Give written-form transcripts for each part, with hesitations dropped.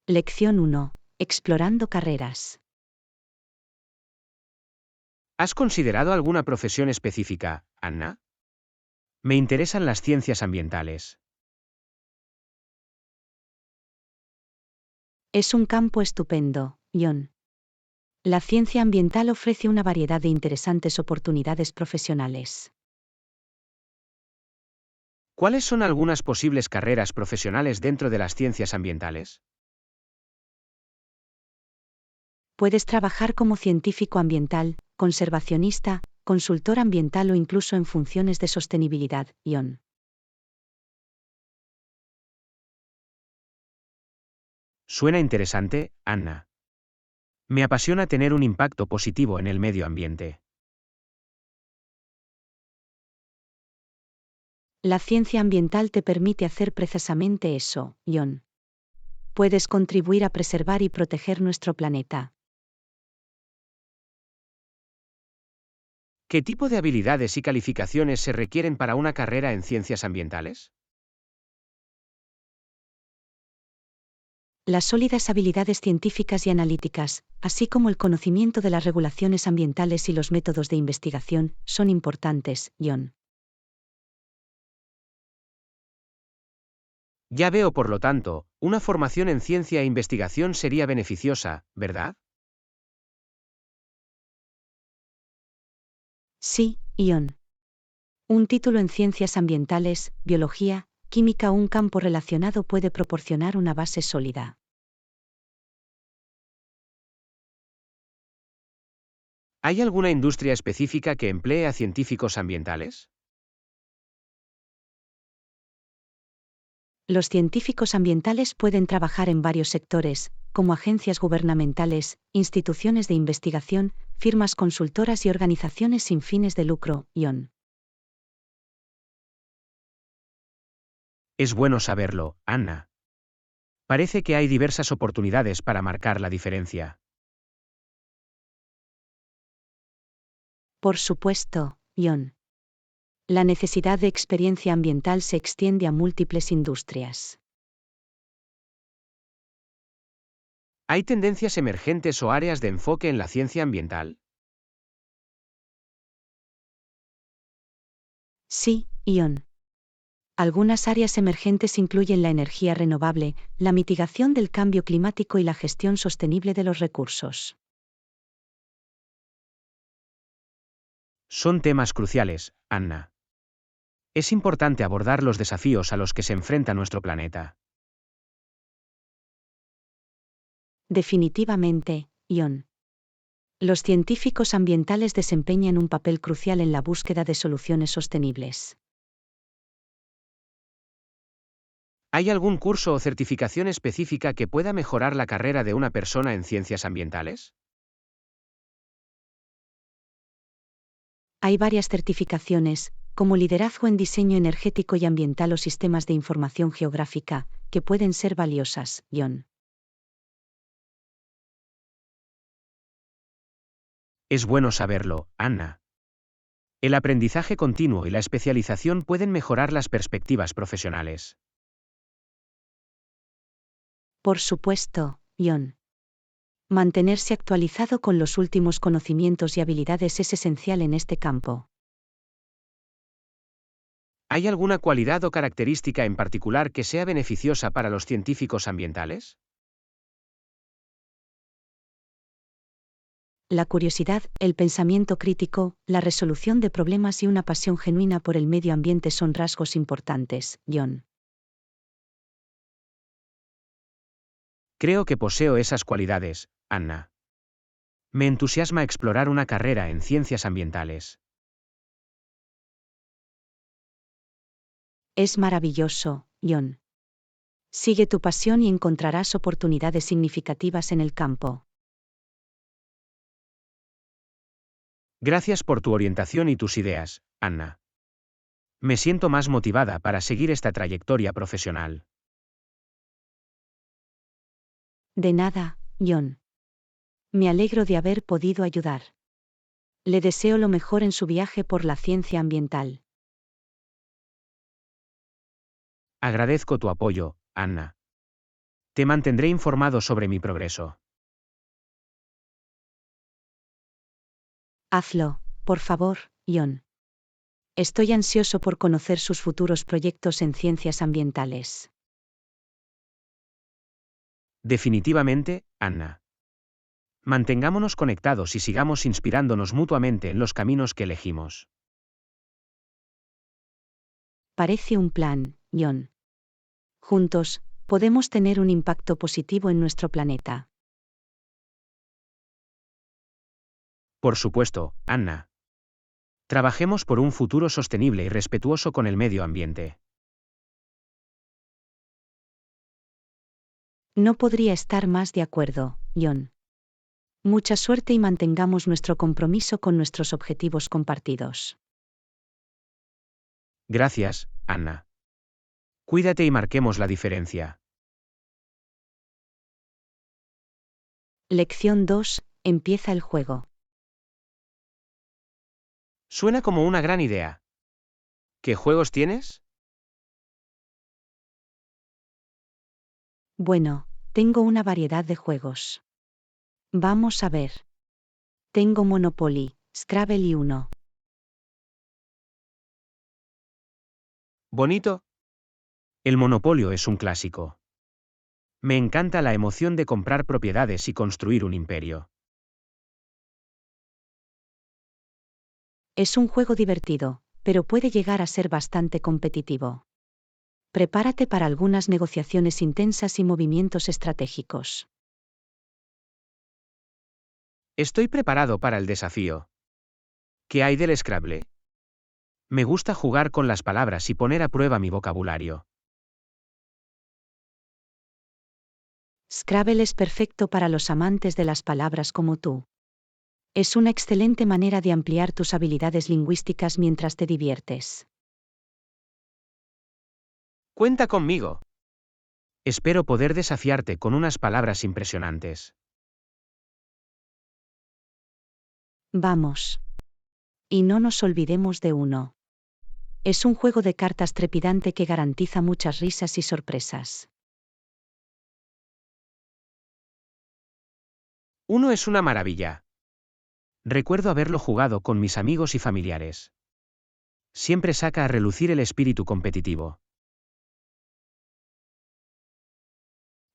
Lección 1. Explorando carreras. ¿Has considerado alguna profesión específica, Anna? Me interesan las ciencias ambientales. Es un campo estupendo, John. La ciencia ambiental ofrece una variedad de interesantes oportunidades profesionales. ¿Cuáles son algunas posibles carreras profesionales dentro de las ciencias ambientales? Puedes trabajar como científico ambiental, conservacionista, consultor ambiental o incluso en funciones de sostenibilidad, John. Suena interesante, Anna. Me apasiona tener un impacto positivo en el medio ambiente. La ciencia ambiental te permite hacer precisamente eso, John. Puedes contribuir a preservar y proteger nuestro planeta. ¿Qué tipo de habilidades y calificaciones se requieren para una carrera en ciencias ambientales? Las sólidas habilidades científicas y analíticas, así como el conocimiento de las regulaciones ambientales y los métodos de investigación, son importantes, John. Ya veo, por lo tanto, una formación en ciencia e investigación sería beneficiosa, ¿verdad? Sí, John. Un título en ciencias ambientales, biología, química o un campo relacionado puede proporcionar una base sólida. ¿Hay alguna industria específica que emplee a científicos ambientales? Los científicos ambientales pueden trabajar en varios sectores, como agencias gubernamentales, instituciones de investigación, firmas consultoras y organizaciones sin fines de lucro, John. Es bueno saberlo, Anna. Parece que hay diversas oportunidades para marcar la diferencia. Por supuesto, John. La necesidad de experiencia ambiental se extiende a múltiples industrias. ¿Hay tendencias emergentes o áreas de enfoque en la ciencia ambiental? Sí, John. Algunas áreas emergentes incluyen la energía renovable, la mitigación del cambio climático y la gestión sostenible de los recursos. Son temas cruciales, Anna. Es importante abordar los desafíos a los que se enfrenta nuestro planeta. Definitivamente, John. Los científicos ambientales desempeñan un papel crucial en la búsqueda de soluciones sostenibles. ¿Hay algún curso o certificación específica que pueda mejorar la carrera de una persona en ciencias ambientales? Hay varias certificaciones, como liderazgo en diseño energético y ambiental o sistemas de información geográfica, que pueden ser valiosas, John. Es bueno saberlo, Anna. El aprendizaje continuo y la especialización pueden mejorar las perspectivas profesionales. Por supuesto, John. Mantenerse actualizado con los últimos conocimientos y habilidades es esencial en este campo. ¿Hay alguna cualidad o característica en particular que sea beneficiosa para los científicos ambientales? La curiosidad, el pensamiento crítico, la resolución de problemas y una pasión genuina por el medio ambiente son rasgos importantes, John. Creo que poseo esas cualidades, Anna. Me entusiasma explorar una carrera en ciencias ambientales. Es maravilloso, John. Sigue tu pasión y encontrarás oportunidades significativas en el campo. Gracias por tu orientación y tus ideas, Anna. Me siento más motivada para seguir esta trayectoria profesional. De nada, John. Me alegro de haber podido ayudar. Le deseo lo mejor en su viaje por la ciencia ambiental. Agradezco tu apoyo, Anna. Te mantendré informado sobre mi progreso. Hazlo, por favor, John. Estoy ansioso por conocer sus futuros proyectos en ciencias ambientales. Definitivamente, Anna. Mantengámonos conectados y sigamos inspirándonos mutuamente en los caminos que elegimos. Parece un plan, John. Juntos, podemos tener un impacto positivo en nuestro planeta. Por supuesto, Anna. Trabajemos por un futuro sostenible y respetuoso con el medio ambiente. No podría estar más de acuerdo, John. Mucha suerte y mantengamos nuestro compromiso con nuestros objetivos compartidos. Gracias, Anna. Cuídate y marquemos la diferencia. Lección 2. Empieza el juego. Suena como una gran idea. ¿Qué juegos tienes? Bueno, tengo una variedad de juegos. Vamos a ver. Tengo Monopoly, Scrabble y Uno. Bonito. El monopolio es un clásico. Me encanta la emoción de comprar propiedades y construir un imperio. Es un juego divertido, pero puede llegar a ser bastante competitivo. Prepárate para algunas negociaciones intensas y movimientos estratégicos. Estoy preparado para el desafío. ¿Qué hay del Scrabble? Me gusta jugar con las palabras y poner a prueba mi vocabulario. Scrabble es perfecto para los amantes de las palabras como tú. Es una excelente manera de ampliar tus habilidades lingüísticas mientras te diviertes. Cuenta conmigo. Espero poder desafiarte con unas palabras impresionantes. Vamos. Y no nos olvidemos de Uno. Es un juego de cartas trepidante que garantiza muchas risas y sorpresas. Uno es una maravilla. Recuerdo haberlo jugado con mis amigos y familiares. Siempre saca a relucir el espíritu competitivo.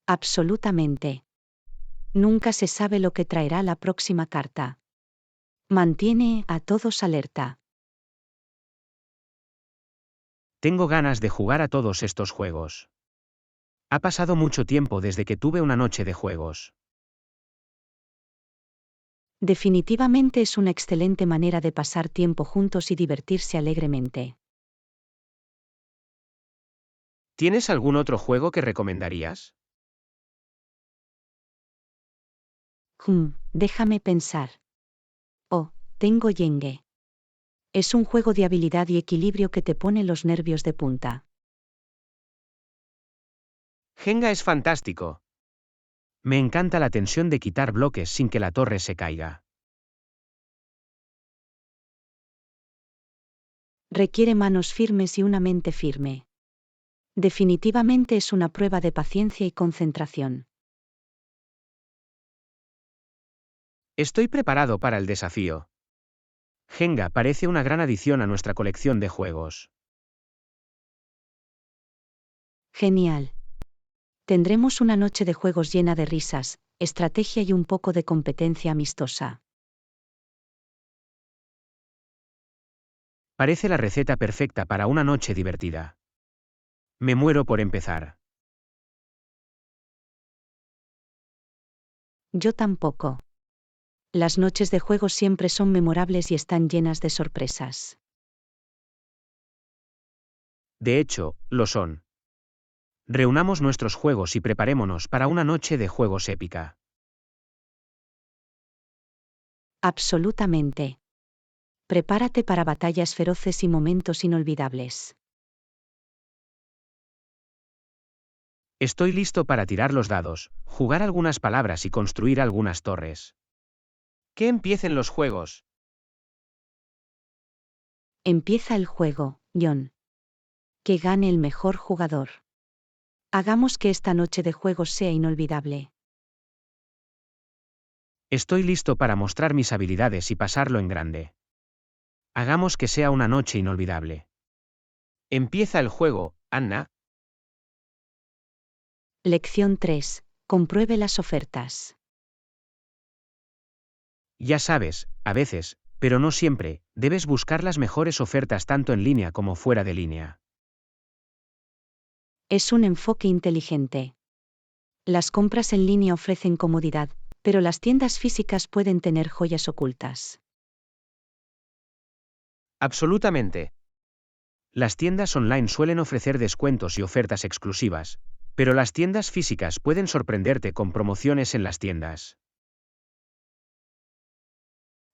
Absolutamente. Nunca se sabe lo que traerá la próxima carta. Mantiene a todos alerta. Tengo ganas de jugar a todos estos juegos. Ha pasado mucho tiempo desde que tuve una noche de juegos. Definitivamente es una excelente manera de pasar tiempo juntos y divertirse alegremente. ¿Tienes algún otro juego que recomendarías? Déjame pensar. Oh, tengo Yenge. Es un juego de habilidad y equilibrio que te pone los nervios de punta. Jenga es fantástico. Me encanta la tensión de quitar bloques sin que la torre se caiga. Requiere manos firmes y una mente firme. Definitivamente es una prueba de paciencia y concentración. Estoy preparado para el desafío. Jenga parece una gran adición a nuestra colección de juegos. Genial. Tendremos una noche de juegos llena de risas, estrategia y un poco de competencia amistosa. Parece la receta perfecta para una noche divertida. Me muero por empezar. Yo tampoco. Las noches de juegos siempre son memorables y están llenas de sorpresas. De hecho, lo son. Reunamos nuestros juegos y preparémonos para una noche de juegos épica. Absolutamente. Prepárate para batallas feroces y momentos inolvidables. Estoy listo para tirar los dados, jugar algunas palabras y construir algunas torres. Que empiecen los juegos. Empieza el juego, John. Que gane el mejor jugador. Hagamos que esta noche de juegos sea inolvidable. Estoy listo para mostrar mis habilidades y pasarlo en grande. Hagamos que sea una noche inolvidable. Empieza el juego, Anna. Lección 3. Compruebe las ofertas. Ya sabes, a veces, pero no siempre, debes buscar las mejores ofertas tanto en línea como fuera de línea. Es un enfoque inteligente. Las compras en línea ofrecen comodidad, pero las tiendas físicas pueden tener joyas ocultas. Absolutamente. Las tiendas online suelen ofrecer descuentos y ofertas exclusivas, pero las tiendas físicas pueden sorprenderte con promociones en las tiendas.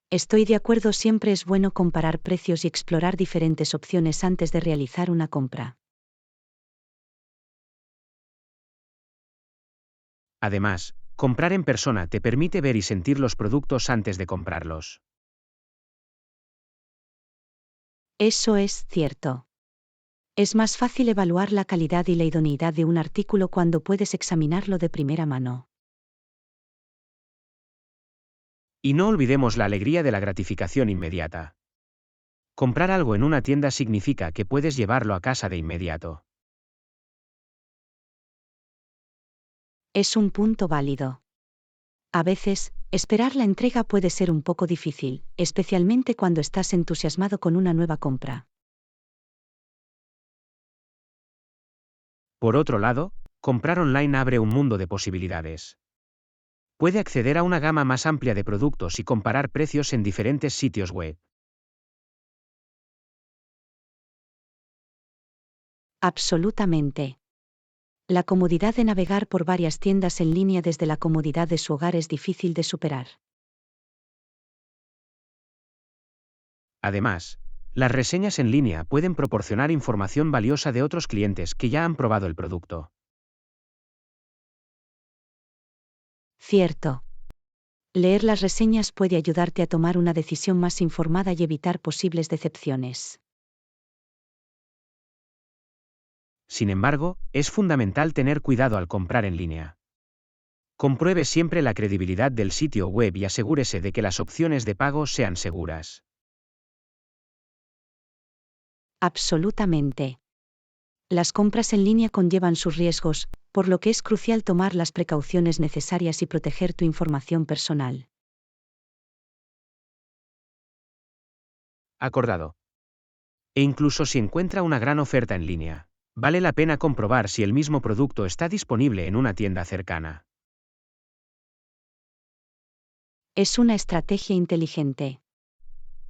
Estoy de acuerdo, siempre es bueno comparar precios y explorar diferentes opciones antes de realizar una compra. Además, comprar en persona te permite ver y sentir los productos antes de comprarlos. Eso es cierto. Es más fácil evaluar la calidad y la idoneidad de un artículo cuando puedes examinarlo de primera mano. Y no olvidemos la alegría de la gratificación inmediata. Comprar algo en una tienda significa que puedes llevarlo a casa de inmediato. Es un punto válido. A veces, esperar la entrega puede ser un poco difícil, especialmente cuando estás entusiasmado con una nueva compra. Por otro lado, comprar online abre un mundo de posibilidades. Puede acceder a una gama más amplia de productos y comparar precios en diferentes sitios web. Absolutamente. La comodidad de navegar por varias tiendas en línea desde la comodidad de su hogar es difícil de superar. Además, las reseñas en línea pueden proporcionar información valiosa de otros clientes que ya han probado el producto. Cierto. Leer las reseñas puede ayudarte a tomar una decisión más informada y evitar posibles decepciones. Sin embargo, es fundamental tener cuidado al comprar en línea. Compruebe siempre la credibilidad del sitio web y asegúrese de que las opciones de pago sean seguras. Absolutamente. Las compras en línea conllevan sus riesgos, por lo que es crucial tomar las precauciones necesarias y proteger tu información personal. Acordado. E incluso si encuentra una gran oferta en línea, vale la pena comprobar si el mismo producto está disponible en una tienda cercana. Es una estrategia inteligente.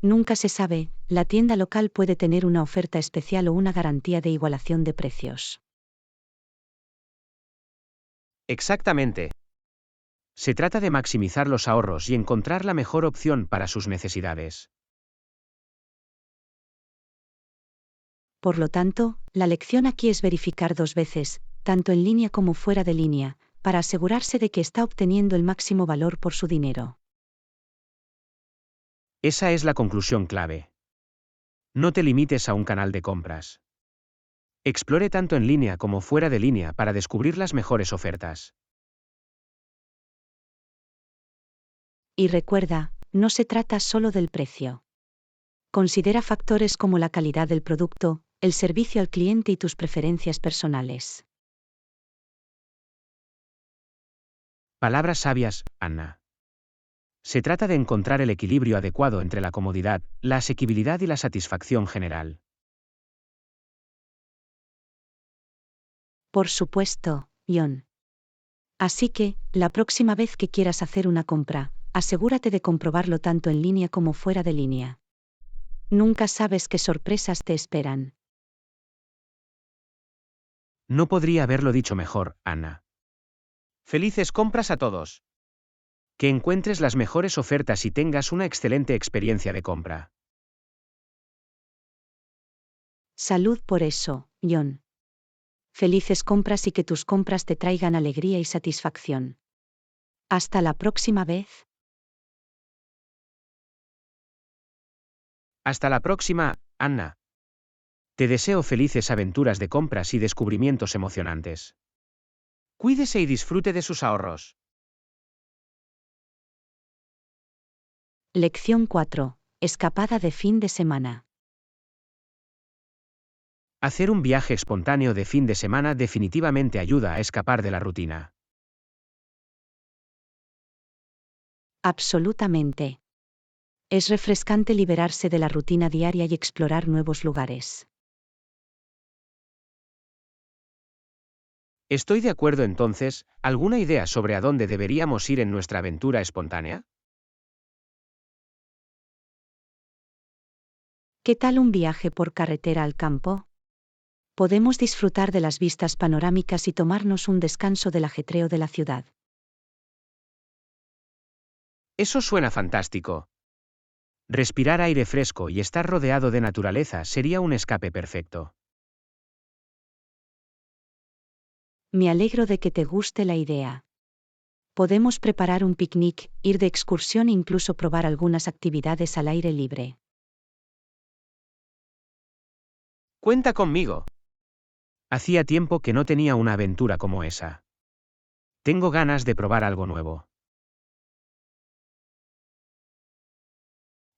Nunca se sabe, la tienda local puede tener una oferta especial o una garantía de igualación de precios. Exactamente. Se trata de maximizar los ahorros y encontrar la mejor opción para sus necesidades. Por lo tanto, la lección aquí es verificar dos veces, tanto en línea como fuera de línea, para asegurarse de que está obteniendo el máximo valor por su dinero. Esa es la conclusión clave. No te limites a un canal de compras. Explore tanto en línea como fuera de línea para descubrir las mejores ofertas. Y recuerda, no se trata solo del precio. Considera factores como la calidad del producto, el servicio al cliente y tus preferencias personales. Palabras sabias, Anna. Se trata de encontrar el equilibrio adecuado entre la comodidad, la asequibilidad y la satisfacción general. Por supuesto, John. Así que, la próxima vez que quieras hacer una compra, asegúrate de comprobarlo tanto en línea como fuera de línea. Nunca sabes qué sorpresas te esperan. No podría haberlo dicho mejor, Anna. Felices compras a todos. Que encuentres las mejores ofertas y tengas una excelente experiencia de compra. Salud por eso, John. Felices compras y que tus compras te traigan alegría y satisfacción. Hasta la próxima vez. Hasta la próxima, Anna. Te deseo felices aventuras de compras y descubrimientos emocionantes. Cuídese y disfrute de sus ahorros. Lección 4. Escapada de fin de semana. Hacer un viaje espontáneo de fin de semana definitivamente ayuda a escapar de la rutina. Absolutamente. Es refrescante liberarse de la rutina diaria y explorar nuevos lugares. Estoy de acuerdo entonces. ¿Alguna idea sobre a dónde deberíamos ir en nuestra aventura espontánea? ¿Qué tal un viaje por carretera al campo? Podemos disfrutar de las vistas panorámicas y tomarnos un descanso del ajetreo de la ciudad. Eso suena fantástico. Respirar aire fresco y estar rodeado de naturaleza sería un escape perfecto. Me alegro de que te guste la idea. Podemos preparar un picnic, ir de excursión e incluso probar algunas actividades al aire libre. Cuenta conmigo. Hacía tiempo que no tenía una aventura como esa. Tengo ganas de probar algo nuevo.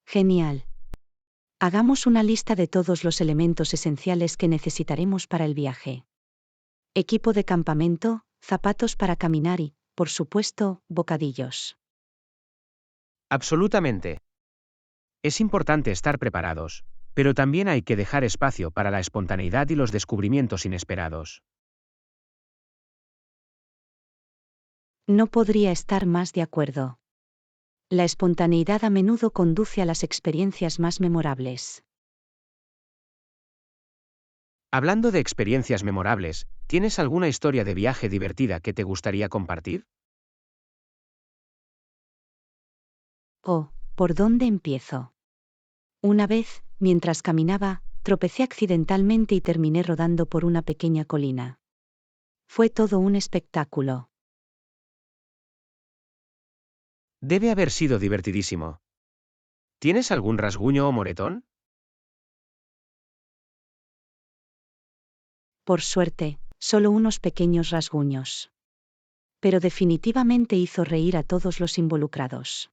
Genial. Hagamos una lista de todos los elementos esenciales que necesitaremos para el viaje. Equipo de campamento, zapatos para caminar y, por supuesto, bocadillos. Absolutamente. Es importante estar preparados, pero también hay que dejar espacio para la espontaneidad y los descubrimientos inesperados. No podría estar más de acuerdo. La espontaneidad a menudo conduce a las experiencias más memorables. Hablando de experiencias memorables, ¿tienes alguna historia de viaje divertida que te gustaría compartir? Oh, ¿por dónde empiezo? Una vez, mientras caminaba, tropecé accidentalmente y terminé rodando por una pequeña colina. Fue todo un espectáculo. Debe haber sido divertidísimo. ¿Tienes algún rasguño o moretón? Por suerte, solo unos pequeños rasguños. Pero definitivamente hizo reír a todos los involucrados.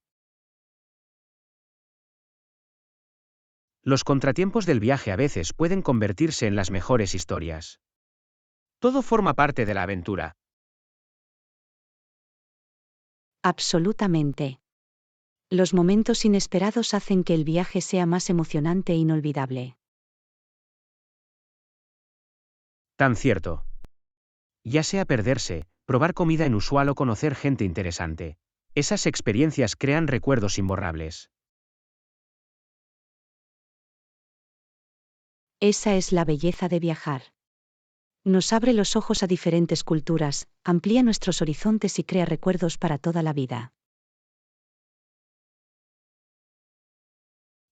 Los contratiempos del viaje a veces pueden convertirse en las mejores historias. Todo forma parte de la aventura. Absolutamente. Los momentos inesperados hacen que el viaje sea más emocionante e inolvidable. Tan cierto. Ya sea perderse, probar comida inusual o conocer gente interesante. Esas experiencias crean recuerdos imborrables. Esa es la belleza de viajar. Nos abre los ojos a diferentes culturas, amplía nuestros horizontes y crea recuerdos para toda la vida.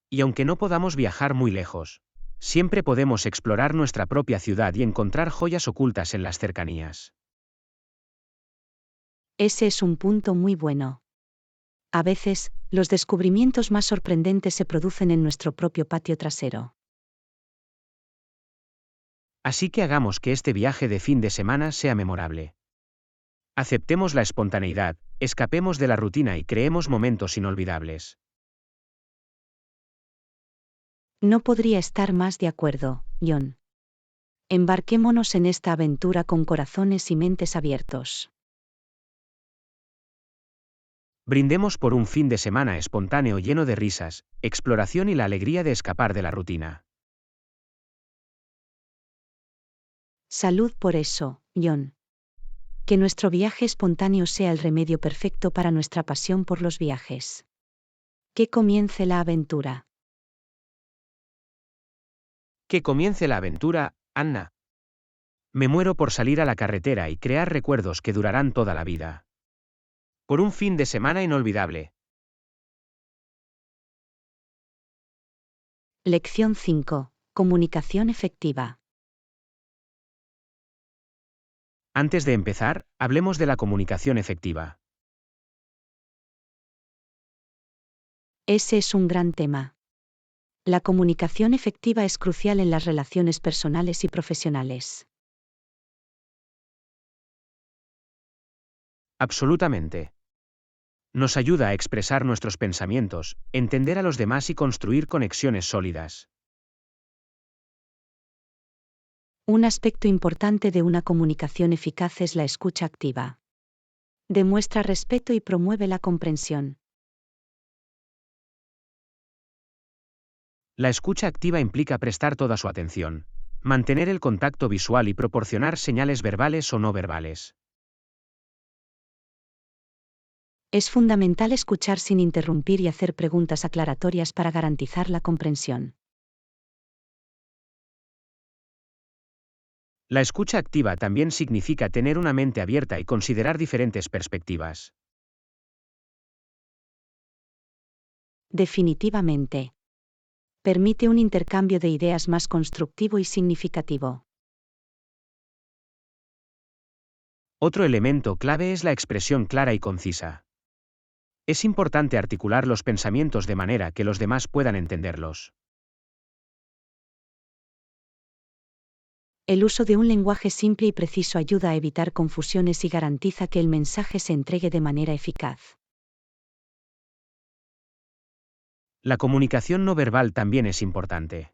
Y aunque no podamos viajar muy lejos, siempre podemos explorar nuestra propia ciudad y encontrar joyas ocultas en las cercanías. Ese es un punto muy bueno. A veces, los descubrimientos más sorprendentes se producen en nuestro propio patio trasero. Así que hagamos que este viaje de fin de semana sea memorable. Aceptemos la espontaneidad, escapemos de la rutina y creemos momentos inolvidables. No podría estar más de acuerdo, John. Embarquémonos en esta aventura con corazones y mentes abiertos. Brindemos por un fin de semana espontáneo lleno de risas, exploración y la alegría de escapar de la rutina. Salud por eso, John. Que nuestro viaje espontáneo sea el remedio perfecto para nuestra pasión por los viajes. Que comience la aventura. Que comience la aventura, Anna. Me muero por salir a la carretera y crear recuerdos que durarán toda la vida. Por un fin de semana inolvidable. Lección 5. Comunicación efectiva. Antes de empezar, hablemos de la comunicación efectiva. Ese es un gran tema. La comunicación efectiva es crucial en las relaciones personales y profesionales. Absolutamente. Nos ayuda a expresar nuestros pensamientos, entender a los demás y construir conexiones sólidas. Un aspecto importante de una comunicación eficaz es la escucha activa. Demuestra respeto y promueve la comprensión. La escucha activa implica prestar toda su atención, mantener el contacto visual y proporcionar señales verbales o no verbales. Es fundamental escuchar sin interrumpir y hacer preguntas aclaratorias para garantizar la comprensión. La escucha activa también significa tener una mente abierta y considerar diferentes perspectivas. Definitivamente. Permite un intercambio de ideas más constructivo y significativo. Otro elemento clave es la expresión clara y concisa. Es importante articular los pensamientos de manera que los demás puedan entenderlos. El uso de un lenguaje simple y preciso ayuda a evitar confusiones y garantiza que el mensaje se entregue de manera eficaz. La comunicación no verbal también es importante.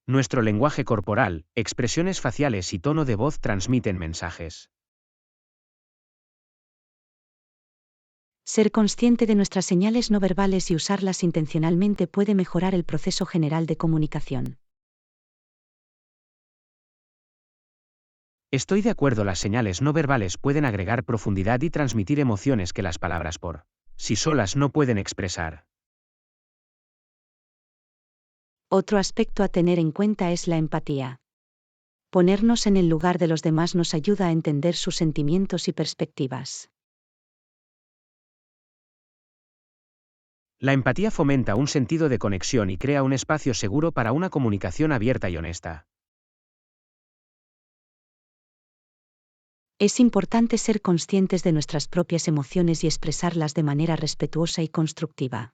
Nuestro lenguaje corporal, expresiones faciales y tono de voz transmiten mensajes. Ser consciente de nuestras señales no verbales y usarlas intencionalmente puede mejorar el proceso general de comunicación. Estoy de acuerdo, las señales no verbales pueden agregar profundidad y transmitir emociones que las palabras por sí solas no pueden expresar. Otro aspecto a tener en cuenta es la empatía. Ponernos en el lugar de los demás nos ayuda a entender sus sentimientos y perspectivas. La empatía fomenta un sentido de conexión y crea un espacio seguro para una comunicación abierta y honesta. Es importante ser conscientes de nuestras propias emociones y expresarlas de manera respetuosa y constructiva.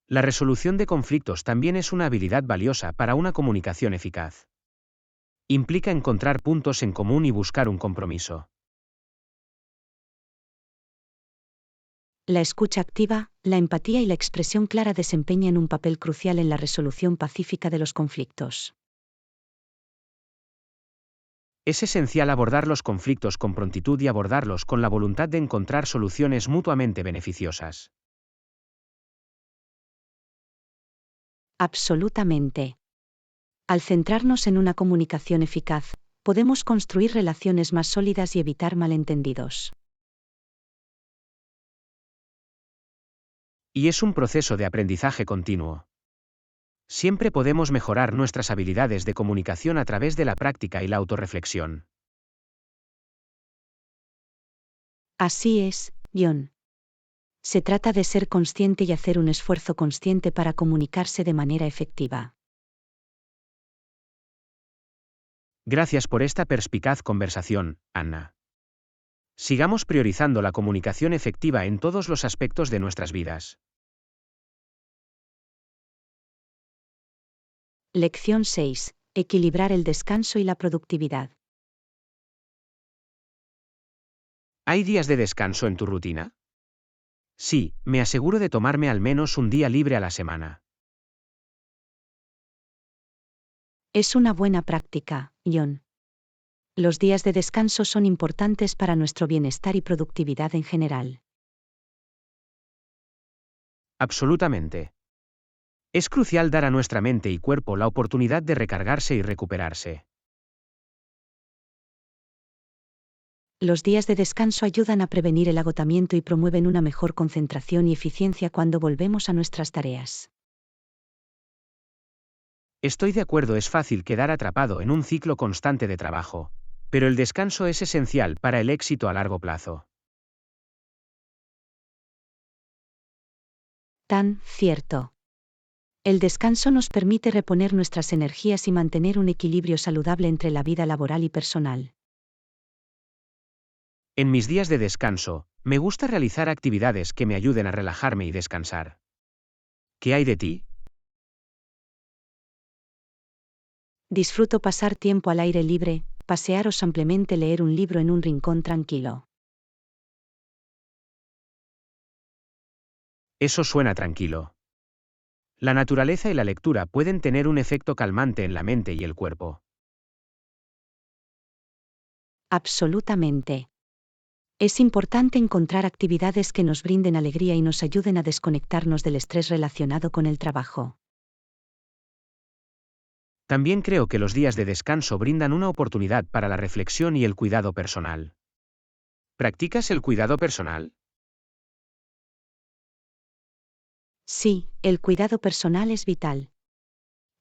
La resolución de conflictos también es una habilidad valiosa para una comunicación eficaz. Implica encontrar puntos en común y buscar un compromiso. La escucha activa, la empatía y la expresión clara desempeñan un papel crucial en la resolución pacífica de los conflictos. Es esencial abordar los conflictos con prontitud y abordarlos con la voluntad de encontrar soluciones mutuamente beneficiosas. Absolutamente. Al centrarnos en una comunicación eficaz, podemos construir relaciones más sólidas y evitar malentendidos. Y es un proceso de aprendizaje continuo. Siempre podemos mejorar nuestras habilidades de comunicación a través de la práctica y la autorreflexión. Así es, John. Se trata de ser consciente y hacer un esfuerzo consciente para comunicarse de manera efectiva. Gracias por esta perspicaz conversación, Anna. Sigamos priorizando la comunicación efectiva en todos los aspectos de nuestras vidas. Lección 6. Equilibrar el descanso y la productividad. ¿Hay días de descanso en tu rutina? Sí, me aseguro de tomarme al menos un día libre a la semana. Es una buena práctica, John. Los días de descanso son importantes para nuestro bienestar y productividad en general. Absolutamente. Es crucial dar a nuestra mente y cuerpo la oportunidad de recargarse y recuperarse. Los días de descanso ayudan a prevenir el agotamiento y promueven una mejor concentración y eficiencia cuando volvemos a nuestras tareas. Estoy de acuerdo, es fácil quedar atrapado en un ciclo constante de trabajo, pero el descanso es esencial para el éxito a largo plazo. Tan cierto. El descanso nos permite reponer nuestras energías y mantener un equilibrio saludable entre la vida laboral y personal. En mis días de descanso, me gusta realizar actividades que me ayuden a relajarme y descansar. ¿Qué hay de ti? Disfruto pasar tiempo al aire libre, pasear o simplemente leer un libro en un rincón tranquilo. Eso suena tranquilo. La naturaleza y la lectura pueden tener un efecto calmante en la mente y el cuerpo. Absolutamente. Es importante encontrar actividades que nos brinden alegría y nos ayuden a desconectarnos del estrés relacionado con el trabajo. También creo que los días de descanso brindan una oportunidad para la reflexión y el cuidado personal. ¿Practicas el cuidado personal? Sí, el cuidado personal es vital.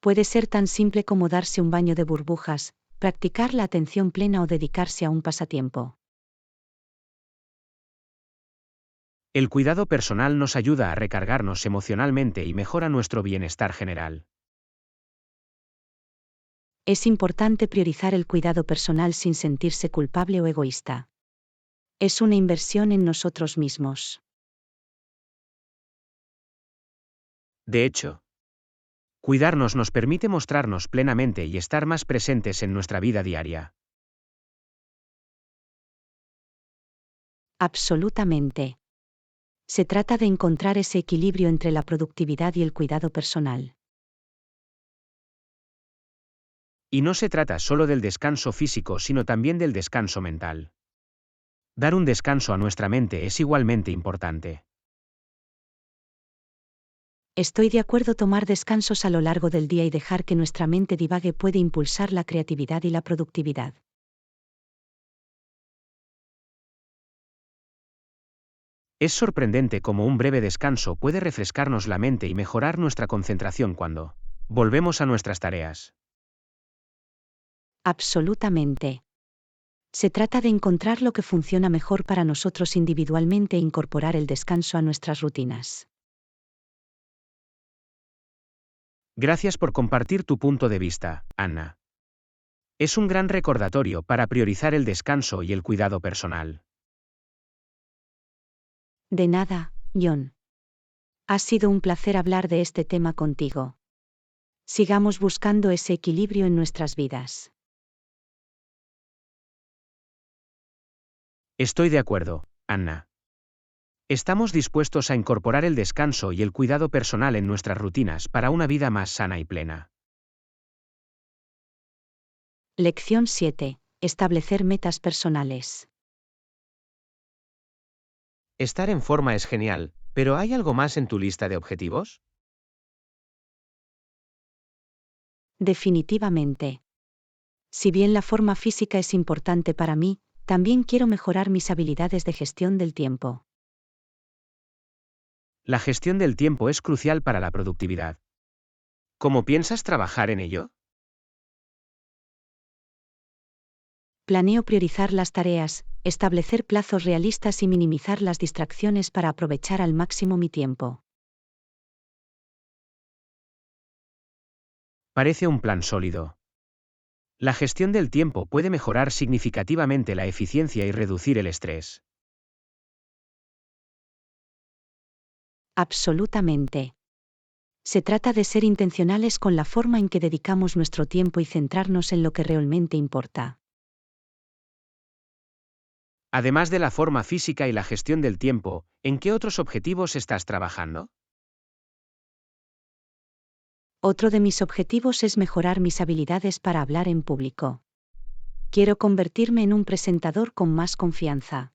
Puede ser tan simple como darse un baño de burbujas, practicar la atención plena o dedicarse a un pasatiempo. El cuidado personal nos ayuda a recargarnos emocionalmente y mejora nuestro bienestar general. Es importante priorizar el cuidado personal sin sentirse culpable o egoísta. Es una inversión en nosotros mismos. De hecho, cuidarnos nos permite mostrarnos plenamente y estar más presentes en nuestra vida diaria. Absolutamente. Se trata de encontrar ese equilibrio entre la productividad y el cuidado personal. Y no se trata solo del descanso físico, sino también del descanso mental. Dar un descanso a nuestra mente es igualmente importante. Estoy de acuerdo. Tomar descansos a lo largo del día y dejar que nuestra mente divague puede impulsar la creatividad y la productividad. Es sorprendente cómo un breve descanso puede refrescarnos la mente y mejorar nuestra concentración cuando volvemos a nuestras tareas. Absolutamente. Se trata de encontrar lo que funciona mejor para nosotros individualmente e incorporar el descanso a nuestras rutinas. Gracias por compartir tu punto de vista, Anna. Es un gran recordatorio para priorizar el descanso y el cuidado personal. De nada, John. Ha sido un placer hablar de este tema contigo. Sigamos buscando ese equilibrio en nuestras vidas. Estoy de acuerdo, Anna. Estamos dispuestos a incorporar el descanso y el cuidado personal en nuestras rutinas para una vida más sana y plena. Lección 7. Establecer metas personales. Estar en forma es genial, pero ¿hay algo más en tu lista de objetivos? Definitivamente. Si bien la forma física es importante para mí, también quiero mejorar mis habilidades de gestión del tiempo. La gestión del tiempo es crucial para la productividad. ¿Cómo piensas trabajar en ello? Planeo priorizar las tareas, establecer plazos realistas y minimizar las distracciones para aprovechar al máximo mi tiempo. Parece un plan sólido. La gestión del tiempo puede mejorar significativamente la eficiencia y reducir el estrés. Absolutamente. Se trata de ser intencionales con la forma en que dedicamos nuestro tiempo y centrarnos en lo que realmente importa. Además de la forma física y la gestión del tiempo, ¿en qué otros objetivos estás trabajando? Otro de mis objetivos es mejorar mis habilidades para hablar en público. Quiero convertirme en un presentador con más confianza.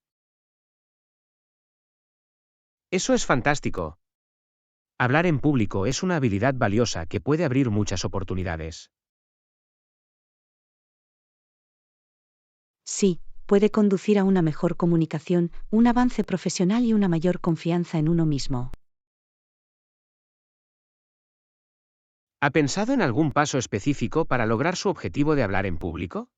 Eso es fantástico. Hablar en público es una habilidad valiosa que puede abrir muchas oportunidades. Sí, puede conducir a una mejor comunicación, un avance profesional y una mayor confianza en uno mismo. ¿Ha pensado en algún paso específico para lograr su objetivo de hablar en público?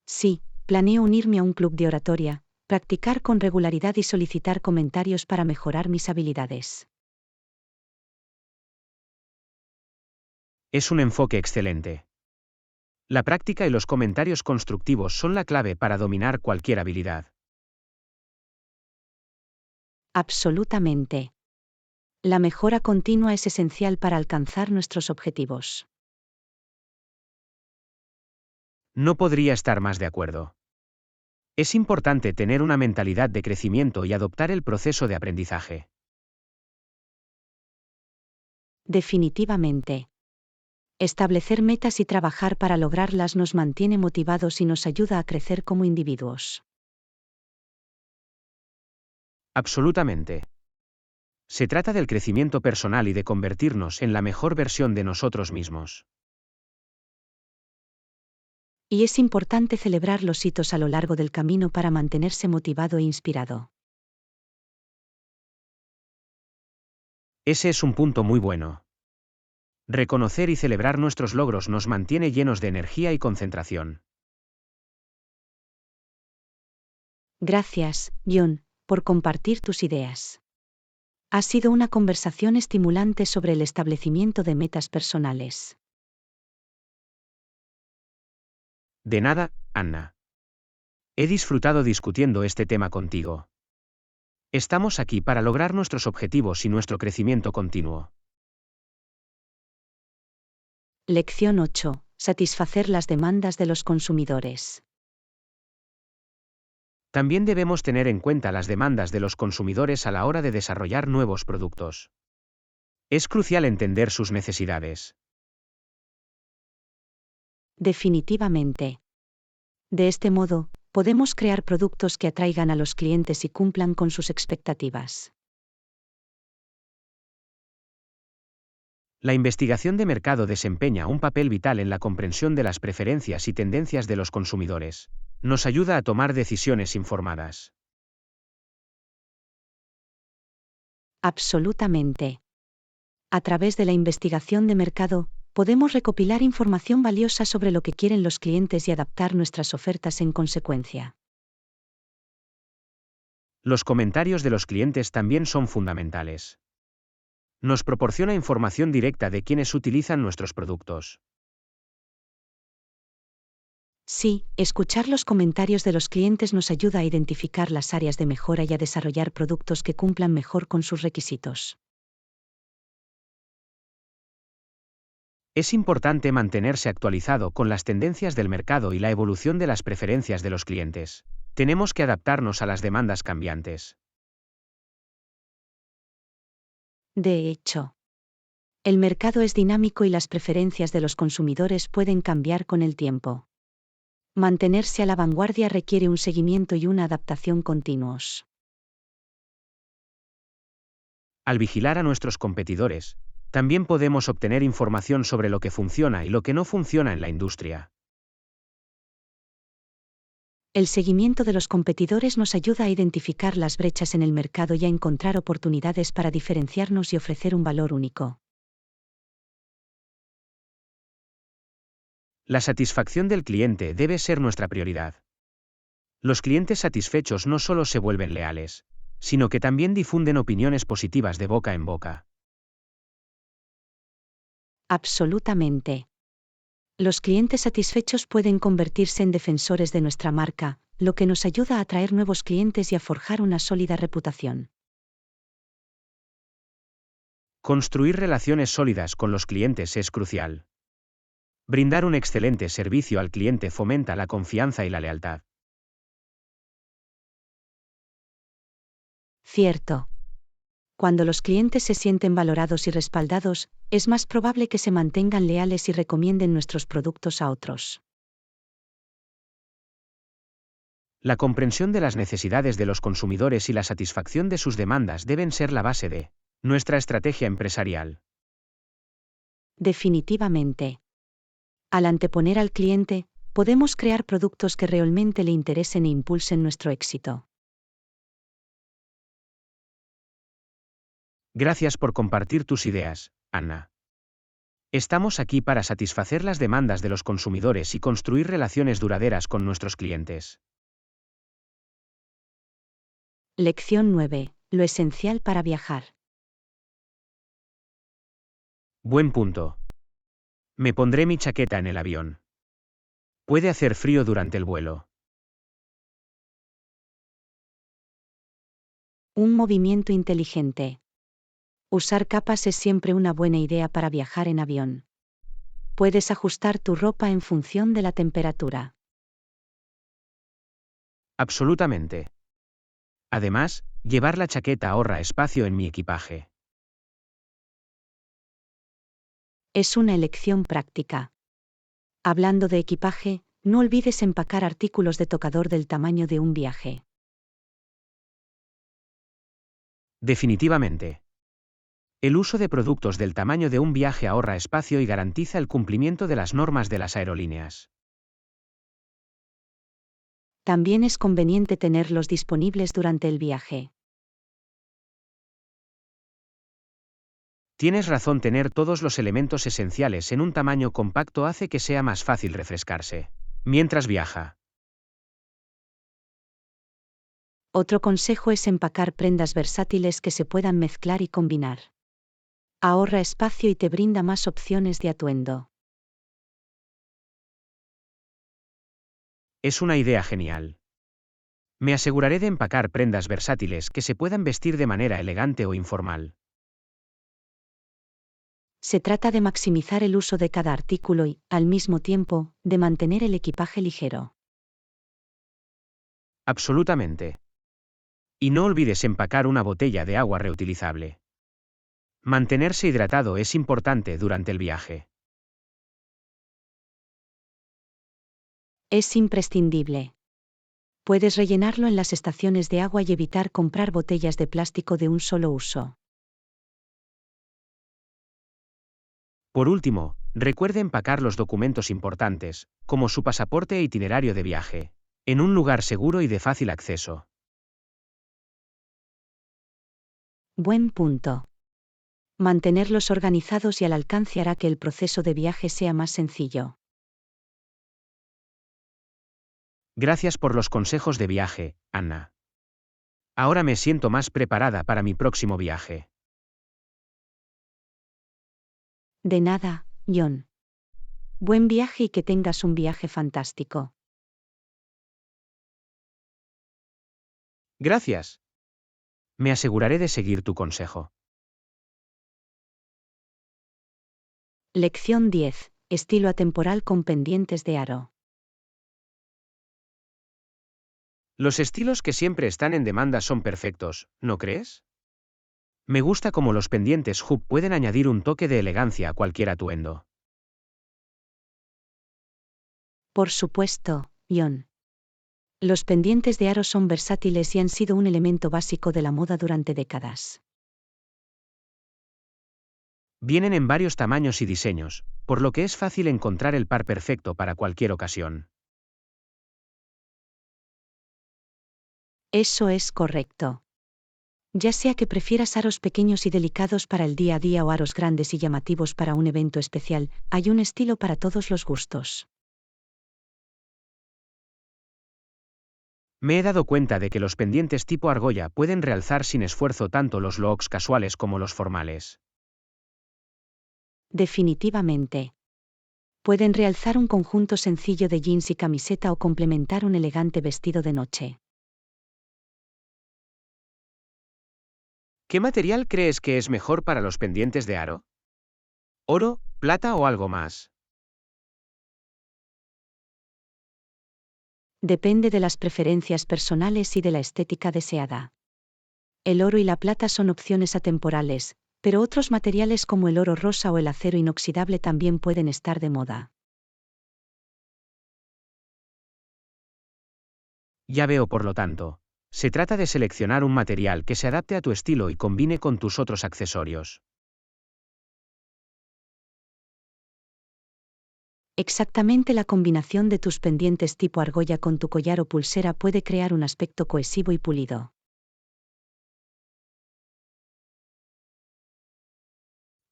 Sí, planeo unirme a un club de oratoria, practicar con regularidad y solicitar comentarios para mejorar mis habilidades. Es un enfoque excelente. La práctica y los comentarios constructivos son la clave para dominar cualquier habilidad. Absolutamente. La mejora continua es esencial para alcanzar nuestros objetivos. No podría estar más de acuerdo. Es importante tener una mentalidad de crecimiento y adoptar el proceso de aprendizaje. Definitivamente. Establecer metas y trabajar para lograrlas nos mantiene motivados y nos ayuda a crecer como individuos. Absolutamente. Se trata del crecimiento personal y de convertirnos en la mejor versión de nosotros mismos. Y es importante celebrar los hitos a lo largo del camino para mantenerse motivado e inspirado. Ese es un punto muy bueno. Reconocer y celebrar nuestros logros nos mantiene llenos de energía y concentración. Gracias, John, por compartir tus ideas. Ha sido una conversación estimulante sobre el establecimiento de metas personales. De nada, Anna. He disfrutado discutiendo este tema contigo. Estamos aquí para lograr nuestros objetivos y nuestro crecimiento continuo. Lección 8. Satisfacer las demandas de los consumidores. También debemos tener en cuenta las demandas de los consumidores a la hora de desarrollar nuevos productos. Es crucial entender sus necesidades. Definitivamente. De este modo, podemos crear productos que atraigan a los clientes y cumplan con sus expectativas. La investigación de mercado desempeña un papel vital en la comprensión de las preferencias y tendencias de los consumidores. Nos ayuda a tomar decisiones informadas. Absolutamente. A través de la investigación de mercado, podemos recopilar información valiosa sobre lo que quieren los clientes y adaptar nuestras ofertas en consecuencia. Los comentarios de los clientes también son fundamentales. Nos proporciona información directa de quienes utilizan nuestros productos. Sí, escuchar los comentarios de los clientes nos ayuda a identificar las áreas de mejora y a desarrollar productos que cumplan mejor con sus requisitos. Es importante mantenerse actualizado con las tendencias del mercado y la evolución de las preferencias de los clientes. Tenemos que adaptarnos a las demandas cambiantes. De hecho, el mercado es dinámico y las preferencias de los consumidores pueden cambiar con el tiempo. Mantenerse a la vanguardia requiere un seguimiento y una adaptación continuos. Al vigilar a nuestros competidores, también podemos obtener información sobre lo que funciona y lo que no funciona en la industria. El seguimiento de los competidores nos ayuda a identificar las brechas en el mercado y a encontrar oportunidades para diferenciarnos y ofrecer un valor único. La satisfacción del cliente debe ser nuestra prioridad. Los clientes satisfechos no solo se vuelven leales, sino que también difunden opiniones positivas de boca en boca. Absolutamente. Los clientes satisfechos pueden convertirse en defensores de nuestra marca, lo que nos ayuda a atraer nuevos clientes y a forjar una sólida reputación. Construir relaciones sólidas con los clientes es crucial. Brindar un excelente servicio al cliente fomenta la confianza y la lealtad. Cierto. Cuando los clientes se sienten valorados y respaldados, es más probable que se mantengan leales y recomienden nuestros productos a otros. La comprensión de las necesidades de los consumidores y la satisfacción de sus demandas deben ser la base de nuestra estrategia empresarial. Definitivamente. Al anteponer al cliente, podemos crear productos que realmente le interesen e impulsen nuestro éxito. Gracias por compartir tus ideas, Anna. Estamos aquí para satisfacer las demandas de los consumidores y construir relaciones duraderas con nuestros clientes. Lección 9. Lo esencial para viajar. Buen punto. Me pondré mi chaqueta en el avión. Puede hacer frío durante el vuelo. Un movimiento inteligente. Usar capas es siempre una buena idea para viajar en avión. Puedes ajustar tu ropa en función de la temperatura. Absolutamente. Además, llevar la chaqueta ahorra espacio en mi equipaje. Es una elección práctica. Hablando de equipaje, no olvides empacar artículos de tocador del tamaño de un viaje. Definitivamente. El uso de productos del tamaño de un viaje ahorra espacio y garantiza el cumplimiento de las normas de las aerolíneas. También es conveniente tenerlos disponibles durante el viaje. Tienes razón, tener todos los elementos esenciales en un tamaño compacto hace que sea más fácil refrescarse mientras viaja. Otro consejo es empacar prendas versátiles que se puedan mezclar y combinar. Ahorra espacio y te brinda más opciones de atuendo. Es una idea genial. Me aseguraré de empacar prendas versátiles que se puedan vestir de manera elegante o informal. Se trata de maximizar el uso de cada artículo y, al mismo tiempo, de mantener el equipaje ligero. Absolutamente. Y no olvides empacar una botella de agua reutilizable. Mantenerse hidratado es importante durante el viaje. Es imprescindible. Puedes rellenarlo en las estaciones de agua y evitar comprar botellas de plástico de un solo uso. Por último, recuerde empacar los documentos importantes, como su pasaporte e itinerario de viaje, en un lugar seguro y de fácil acceso. Buen punto. Mantenerlos organizados y al alcance hará que el proceso de viaje sea más sencillo. Gracias por los consejos de viaje, Anna. Ahora me siento más preparada para mi próximo viaje. De nada, John. Buen viaje y que tengas un viaje fantástico. Gracias. Me aseguraré de seguir tu consejo. Lección 10. Estilo atemporal con pendientes de aro. Los estilos que siempre están en demanda son perfectos, ¿no crees? Me gusta cómo los pendientes hub pueden añadir un toque de elegancia a cualquier atuendo. Por supuesto, John. Los pendientes de aro son versátiles y han sido un elemento básico de la moda durante décadas. Vienen en varios tamaños y diseños, por lo que es fácil encontrar el par perfecto para cualquier ocasión. Eso es correcto. Ya sea que prefieras aros pequeños y delicados para el día a día o aros grandes y llamativos para un evento especial, hay un estilo para todos los gustos. Me he dado cuenta de que los pendientes tipo argolla pueden realzar sin esfuerzo tanto los looks casuales como los formales. Definitivamente. Pueden realzar un conjunto sencillo de jeans y camiseta o complementar un elegante vestido de noche. ¿Qué material crees que es mejor para los pendientes de aro? ¿Oro, plata o algo más? Depende de las preferencias personales y de la estética deseada. El oro y la plata son opciones atemporales, pero otros materiales como el oro rosa o el acero inoxidable también pueden estar de moda. Ya veo, por lo tanto. Se trata de seleccionar un material que se adapte a tu estilo y combine con tus otros accesorios. Exactamente, la combinación de tus pendientes tipo argolla con tu collar o pulsera puede crear un aspecto cohesivo y pulido.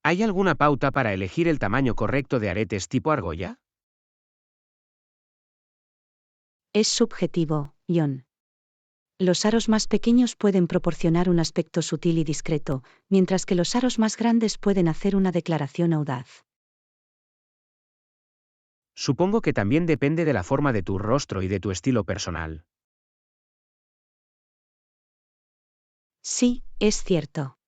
¿Hay alguna pauta para elegir el tamaño correcto de aretes tipo argolla? Es subjetivo, John. Los aros más pequeños pueden proporcionar un aspecto sutil y discreto, mientras que los aros más grandes pueden hacer una declaración audaz. Supongo que también depende de la forma de tu rostro y de tu estilo personal. Sí, es cierto.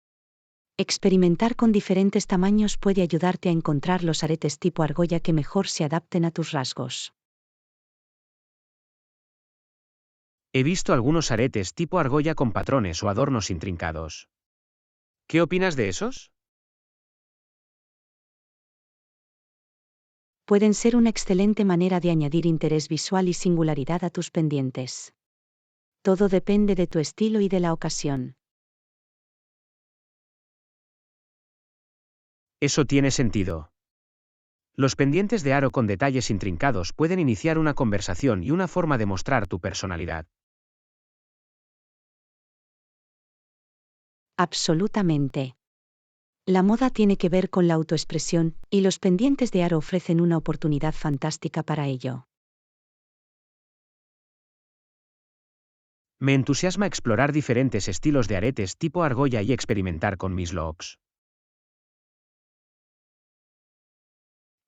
Experimentar con diferentes tamaños puede ayudarte a encontrar los aretes tipo argolla que mejor se adapten a tus rasgos. He visto algunos aretes tipo argolla con patrones o adornos intrincados. ¿Qué opinas de esos? Pueden ser una excelente manera de añadir interés visual y singularidad a tus pendientes. Todo depende de tu estilo y de la ocasión. Eso tiene sentido. Los pendientes de aro con detalles intrincados pueden iniciar una conversación y una forma de mostrar tu personalidad. Absolutamente. La moda tiene que ver con la autoexpresión, y los pendientes de aro ofrecen una oportunidad fantástica para ello. Me entusiasma explorar diferentes estilos de aretes tipo argolla y experimentar con mis looks.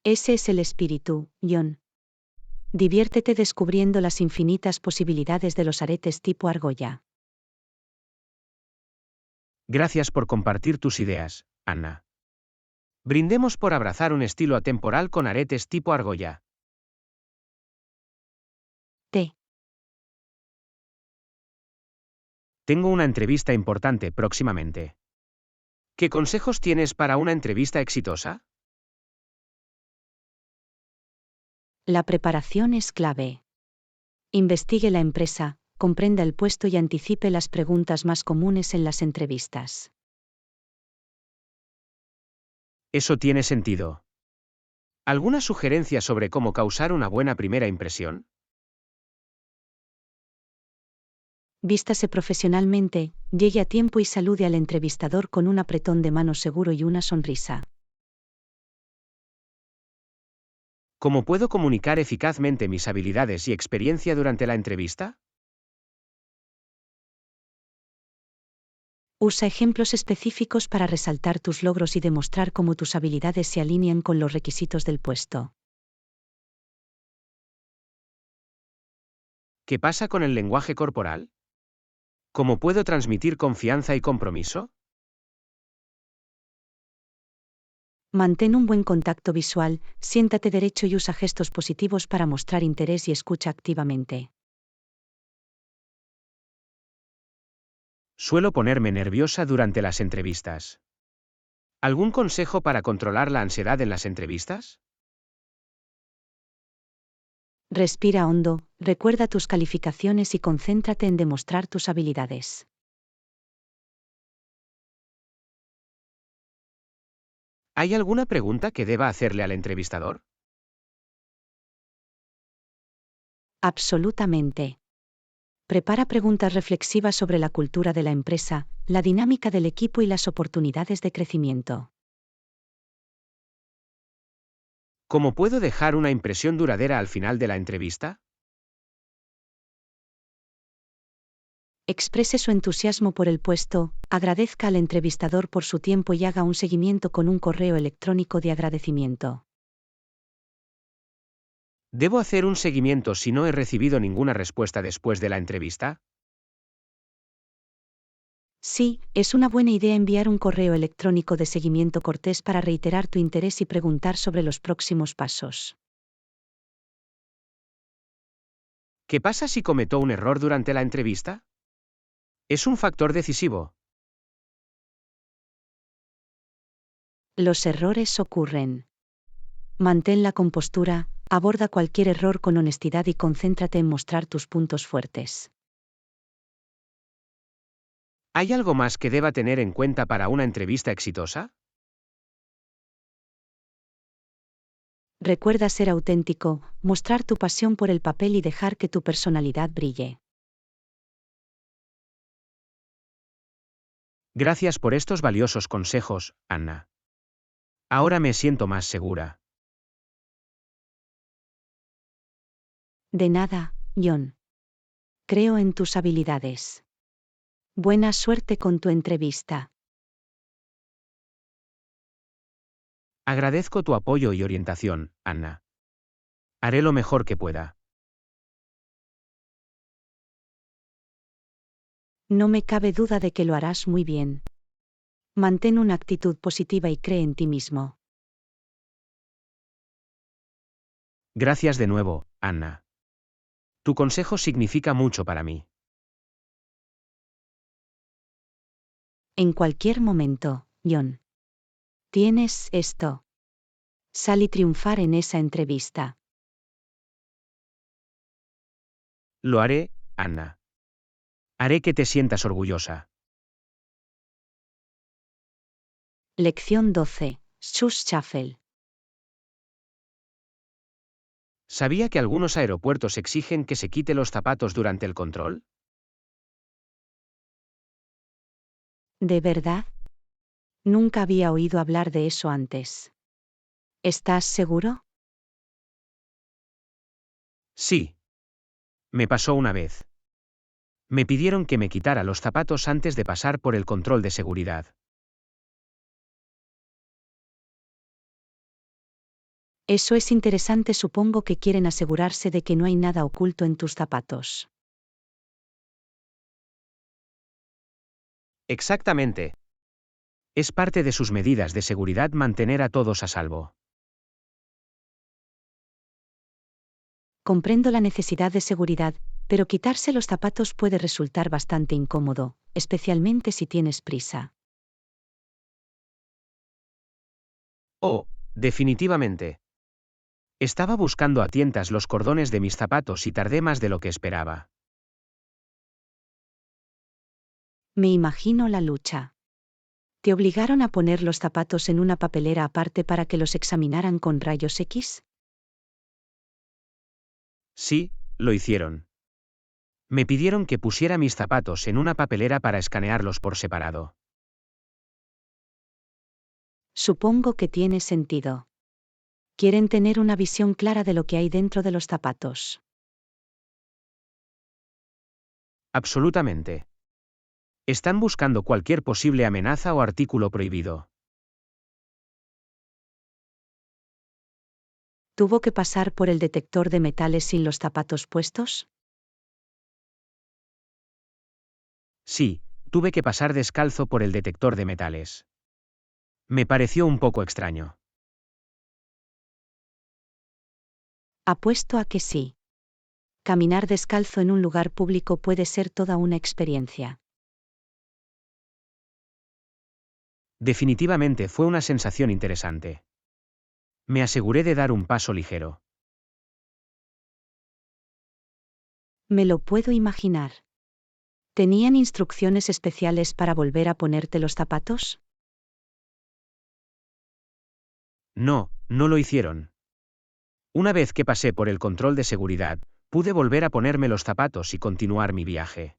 Ese es el espíritu, John. Diviértete descubriendo las infinitas posibilidades de los aretes tipo argolla. Gracias por compartir tus ideas, Anna. Brindemos por abrazar un estilo atemporal con aretes tipo argolla. T. Tengo una entrevista importante próximamente. ¿Qué consejos tienes para una entrevista exitosa? La preparación es clave. Investigue la empresa, comprenda el puesto y anticipe las preguntas más comunes en las entrevistas. Eso tiene sentido. ¿Alguna sugerencia sobre cómo causar una buena primera impresión? Vístase profesionalmente, llegue a tiempo y salude al entrevistador con un apretón de mano seguro y una sonrisa. ¿Cómo puedo comunicar eficazmente mis habilidades y experiencia durante la entrevista? Usa ejemplos específicos para resaltar tus logros y demostrar cómo tus habilidades se alinean con los requisitos del puesto. ¿Qué pasa con el lenguaje corporal? ¿Cómo puedo transmitir confianza y compromiso? Mantén un buen contacto visual, siéntate derecho y usa gestos positivos para mostrar interés y escucha activamente. Suelo ponerme nerviosa durante las entrevistas. ¿Algún consejo para controlar la ansiedad en las entrevistas? Respira hondo, recuerda tus calificaciones y concéntrate en demostrar tus habilidades. ¿Hay alguna pregunta que deba hacerle al entrevistador? Absolutamente. Prepara preguntas reflexivas sobre la cultura de la empresa, la dinámica del equipo y las oportunidades de crecimiento. ¿Cómo puedo dejar una impresión duradera al final de la entrevista? Exprese su entusiasmo por el puesto, agradezca al entrevistador por su tiempo y haga un seguimiento con un correo electrónico de agradecimiento. ¿Debo hacer un seguimiento si no he recibido ninguna respuesta después de la entrevista? Sí, es una buena idea enviar un correo electrónico de seguimiento cortés para reiterar tu interés y preguntar sobre los próximos pasos. ¿Qué pasa si cometo un error durante la entrevista? ¿Es un factor decisivo? Los errores ocurren. Mantén la compostura, aborda cualquier error con honestidad y concéntrate en mostrar tus puntos fuertes. ¿Hay algo más que deba tener en cuenta para una entrevista exitosa? Recuerda ser auténtico, mostrar tu pasión por el papel y dejar que tu personalidad brille. Gracias por estos valiosos consejos, Anna. Ahora me siento más segura. De nada, John. Creo en tus habilidades. Buena suerte con tu entrevista. Agradezco tu apoyo y orientación, Anna. Haré lo mejor que pueda. No me cabe duda de que lo harás muy bien. Mantén una actitud positiva y cree en ti mismo. Gracias de nuevo, Anna. Tu consejo significa mucho para mí. En cualquier momento, John. Tienes esto. Sal y triunfar en esa entrevista. Lo haré, Anna. Haré que te sientas orgullosa. Lección 12. Schuss-Shuffle. ¿Sabía que algunos aeropuertos exigen que se quite los zapatos durante el control? ¿De verdad? Nunca había oído hablar de eso antes. ¿Estás seguro? Sí. Me pasó una vez. Me pidieron que me quitara los zapatos antes de pasar por el control de seguridad. Eso es interesante, supongo que quieren asegurarse de que no hay nada oculto en tus zapatos. Exactamente. Es parte de sus medidas de seguridad mantener a todos a salvo. Comprendo la necesidad de seguridad, pero quitarse los zapatos puede resultar bastante incómodo, especialmente si tienes prisa. Oh, definitivamente. Estaba buscando a tientas los cordones de mis zapatos y tardé más de lo que esperaba. Me imagino la lucha. ¿Te obligaron a poner los zapatos en una papelera aparte para que los examinaran con rayos X? Sí, lo hicieron. Me pidieron que pusiera mis zapatos en una papelera para escanearlos por separado. Supongo que tiene sentido. Quieren tener una visión clara de lo que hay dentro de los zapatos. Absolutamente. Están buscando cualquier posible amenaza o artículo prohibido. ¿Tuvo que pasar por el detector de metales sin los zapatos puestos? Sí, tuve que pasar descalzo por el detector de metales. Me pareció un poco extraño. Apuesto a que sí. Caminar descalzo en un lugar público puede ser toda una experiencia. Definitivamente fue una sensación interesante. Me aseguré de dar un paso ligero. Me lo puedo imaginar. ¿Tenían instrucciones especiales para volver a ponerte los zapatos? No, no lo hicieron. Una vez que pasé por el control de seguridad, pude volver a ponerme los zapatos y continuar mi viaje.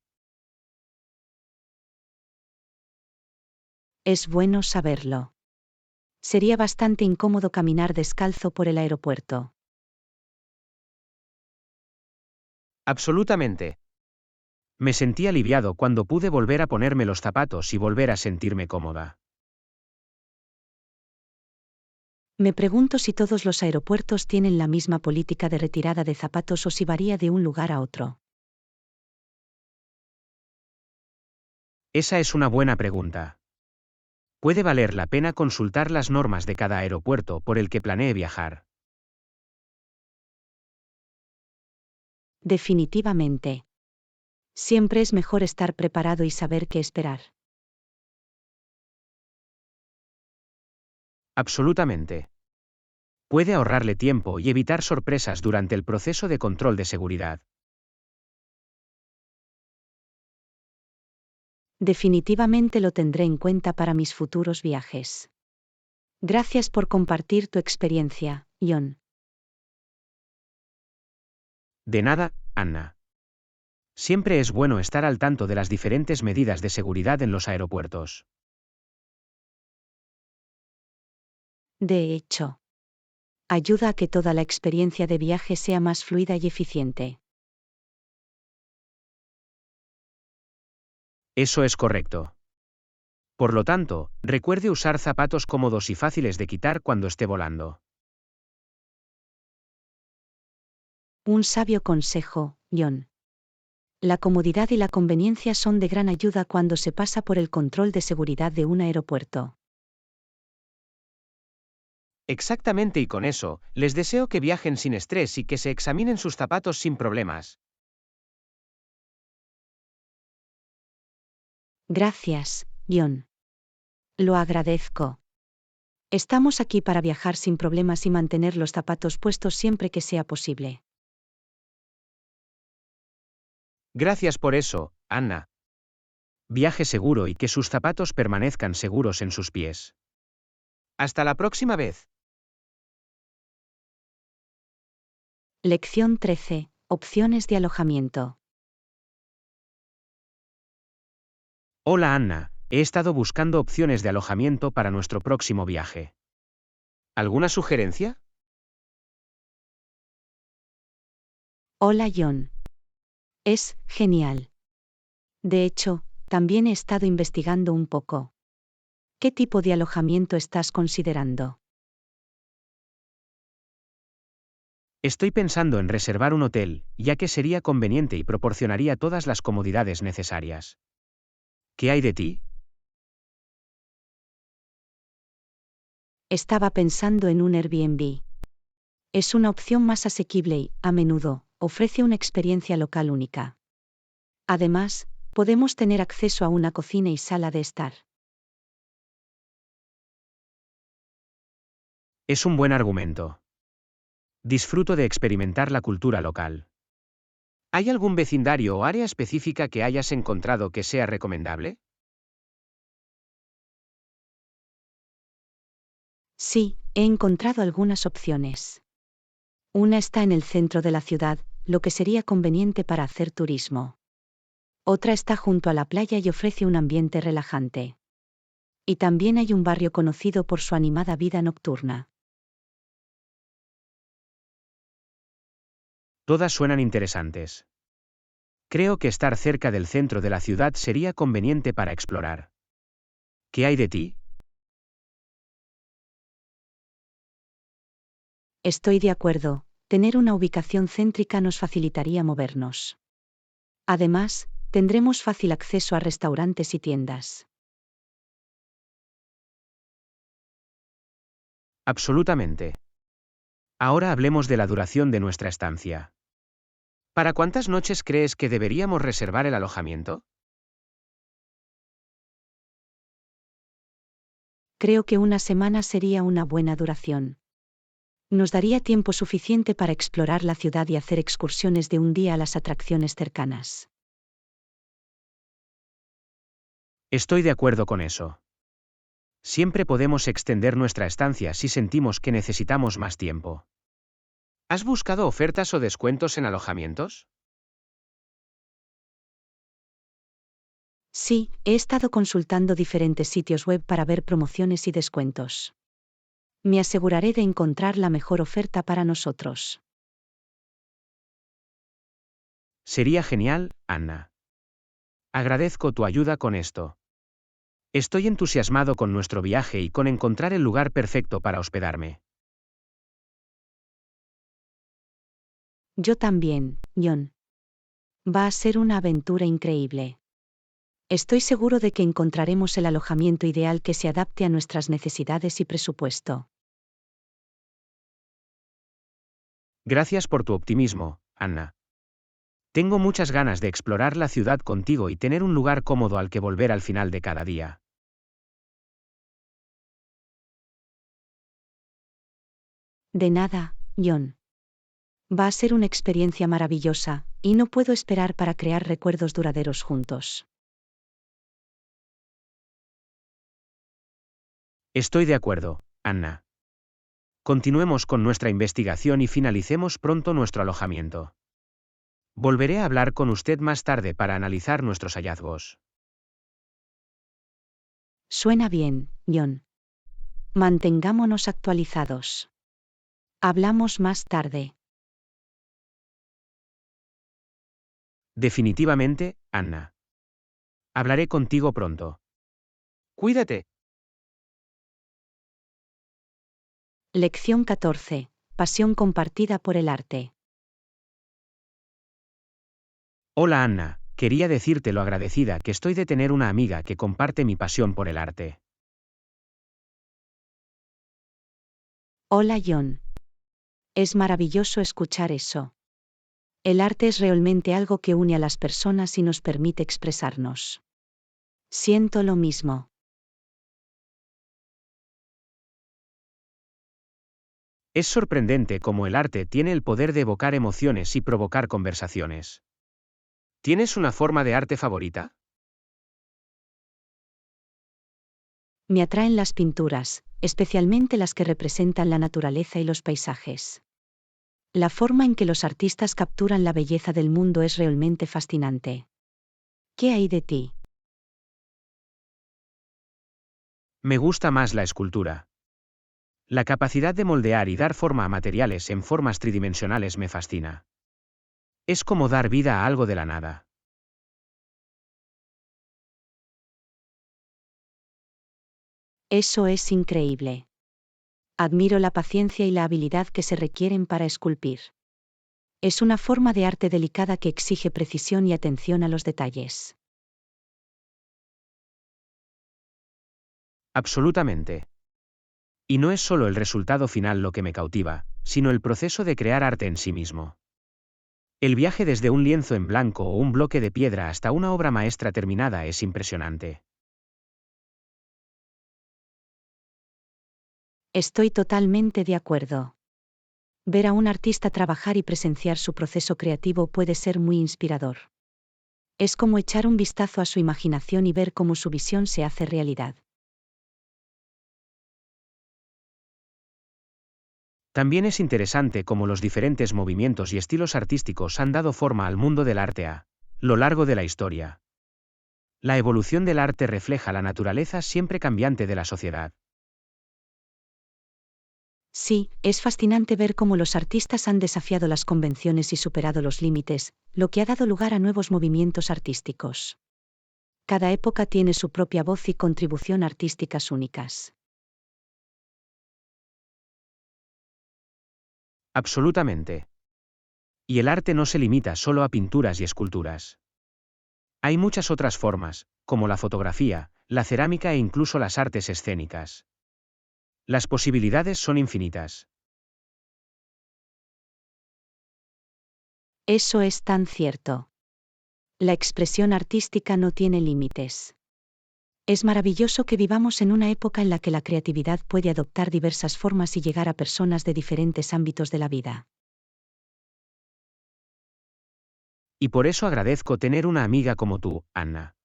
Es bueno saberlo. Sería bastante incómodo caminar descalzo por el aeropuerto. Absolutamente. Me sentí aliviado cuando pude volver a ponerme los zapatos y volver a sentirme cómoda. Me pregunto si todos los aeropuertos tienen la misma política de retirada de zapatos o si varía de un lugar a otro. Esa es una buena pregunta. Puede valer la pena consultar las normas de cada aeropuerto por el que planee viajar. Definitivamente. Siempre es mejor estar preparado y saber qué esperar. Absolutamente. Puede ahorrarle tiempo y evitar sorpresas durante el proceso de control de seguridad. Definitivamente lo tendré en cuenta para mis futuros viajes. Gracias por compartir tu experiencia, John. De nada, Anna. Siempre es bueno estar al tanto de las diferentes medidas de seguridad en los aeropuertos. De hecho, ayuda a que toda la experiencia de viaje sea más fluida y eficiente. Eso es correcto. Por lo tanto, recuerde usar zapatos cómodos y fáciles de quitar cuando esté volando. Un sabio consejo, John. La comodidad y la conveniencia son de gran ayuda cuando se pasa por el control de seguridad de un aeropuerto. Exactamente, y con eso, les deseo que viajen sin estrés y que se examinen sus zapatos sin problemas. Gracias, John. Lo agradezco. Estamos aquí para viajar sin problemas y mantener los zapatos puestos siempre que sea posible. Gracias por eso, Anna. Viaje seguro y que sus zapatos permanezcan seguros en sus pies. Hasta la próxima vez. Lección 13. Opciones de alojamiento. Hola Anna, he estado buscando opciones de alojamiento para nuestro próximo viaje. ¿Alguna sugerencia? Hola John. Es genial. De hecho, también he estado investigando un poco. ¿Qué tipo de alojamiento estás considerando? Estoy pensando en reservar un hotel, ya que sería conveniente y proporcionaría todas las comodidades necesarias. ¿Qué hay de ti? Estaba pensando en un Airbnb. Es una opción más asequible y, a menudo, ofrece una experiencia local única. Además, podemos tener acceso a una cocina y sala de estar. Es un buen argumento. Disfruto de experimentar la cultura local. ¿Hay algún vecindario o área específica que hayas encontrado que sea recomendable? Sí, he encontrado algunas opciones. Una está en el centro de la ciudad, lo que sería conveniente para hacer turismo. Otra está junto a la playa y ofrece un ambiente relajante. Y también hay un barrio conocido por su animada vida nocturna. Todas suenan interesantes. Creo que estar cerca del centro de la ciudad sería conveniente para explorar. ¿Qué hay de ti? Estoy de acuerdo, tener una ubicación céntrica nos facilitaría movernos. Además, tendremos fácil acceso a restaurantes y tiendas. Absolutamente. Ahora hablemos de la duración de nuestra estancia. ¿Para cuántas noches crees que deberíamos reservar el alojamiento? Creo que una semana sería una buena duración. Nos daría tiempo suficiente para explorar la ciudad y hacer excursiones de un día a las atracciones cercanas. Estoy de acuerdo con eso. Siempre podemos extender nuestra estancia si sentimos que necesitamos más tiempo. ¿Has buscado ofertas o descuentos en alojamientos? Sí, he estado consultando diferentes sitios web para ver promociones y descuentos. Me aseguraré de encontrar la mejor oferta para nosotros. Sería genial, Anna. Agradezco tu ayuda con esto. Estoy entusiasmado con nuestro viaje y con encontrar el lugar perfecto para hospedarme. Yo también, John. Va a ser una aventura increíble. Estoy seguro de que encontraremos el alojamiento ideal que se adapte a nuestras necesidades y presupuesto. Gracias por tu optimismo, Anna. Tengo muchas ganas de explorar la ciudad contigo y tener un lugar cómodo al que volver al final de cada día. De nada, John. Va a ser una experiencia maravillosa, y no puedo esperar para crear recuerdos duraderos juntos. Estoy de acuerdo, Anna. Continuemos con nuestra investigación y finalicemos pronto nuestro alojamiento. Volveré a hablar con usted más tarde para analizar nuestros hallazgos. Suena bien, John. Mantengámonos actualizados. Hablamos más tarde. Definitivamente, Anna. Hablaré contigo pronto. Cuídate. Lección 14. Pasión compartida por el arte. Hola Anna, quería decirte lo agradecida que estoy de tener una amiga que comparte mi pasión por el arte. Hola John. Es maravilloso escuchar eso. El arte es realmente algo que une a las personas y nos permite expresarnos. Siento lo mismo. Es sorprendente cómo el arte tiene el poder de evocar emociones y provocar conversaciones. ¿Tienes una forma de arte favorita? Me atraen las pinturas, especialmente las que representan la naturaleza y los paisajes. La forma en que los artistas capturan la belleza del mundo es realmente fascinante. ¿Qué hay de ti? Me gusta más la escultura. La capacidad de moldear y dar forma a materiales en formas tridimensionales me fascina. Es como dar vida a algo de la nada. Eso es increíble. Admiro la paciencia y la habilidad que se requieren para esculpir. Es una forma de arte delicada que exige precisión y atención a los detalles. Absolutamente. Y no es solo el resultado final lo que me cautiva, sino el proceso de crear arte en sí mismo. El viaje desde un lienzo en blanco o un bloque de piedra hasta una obra maestra terminada es impresionante. Estoy totalmente de acuerdo. Ver a un artista trabajar y presenciar su proceso creativo puede ser muy inspirador. Es como echar un vistazo a su imaginación y ver cómo su visión se hace realidad. También es interesante cómo los diferentes movimientos y estilos artísticos han dado forma al mundo del arte a lo largo de la historia. La evolución del arte refleja la naturaleza siempre cambiante de la sociedad. Sí, es fascinante ver cómo los artistas han desafiado las convenciones y superado los límites, lo que ha dado lugar a nuevos movimientos artísticos. Cada época tiene su propia voz y contribución artísticas únicas. Absolutamente. Y el arte no se limita solo a pinturas y esculturas. Hay muchas otras formas, como la fotografía, la cerámica e incluso las artes escénicas. Las posibilidades son infinitas. Eso es tan cierto. La expresión artística no tiene límites. Es maravilloso que vivamos en una época en la que la creatividad puede adoptar diversas formas y llegar a personas de diferentes ámbitos de la vida. Y por eso agradezco tener una amiga como tú, Anna.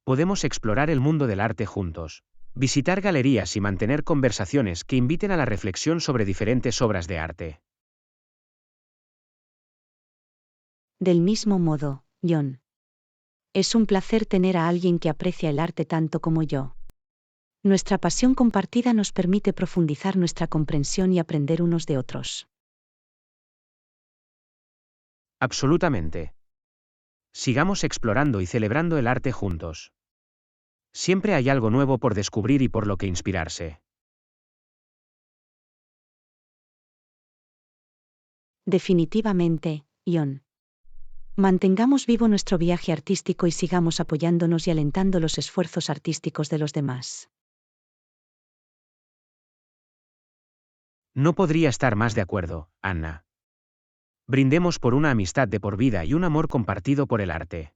Podemos explorar el mundo del arte juntos, visitar galerías y mantener conversaciones que inviten a la reflexión sobre diferentes obras de arte. Del mismo modo, John. Es un placer tener a alguien que aprecia el arte tanto como yo. Nuestra pasión compartida nos permite profundizar nuestra comprensión y aprender unos de otros. Absolutamente. Sigamos explorando y celebrando el arte juntos. Siempre hay algo nuevo por descubrir y por lo que inspirarse. Definitivamente, John. Mantengamos vivo nuestro viaje artístico y sigamos apoyándonos y alentando los esfuerzos artísticos de los demás. No podría estar más de acuerdo, Anna. Brindemos por una amistad de por vida y un amor compartido por el arte.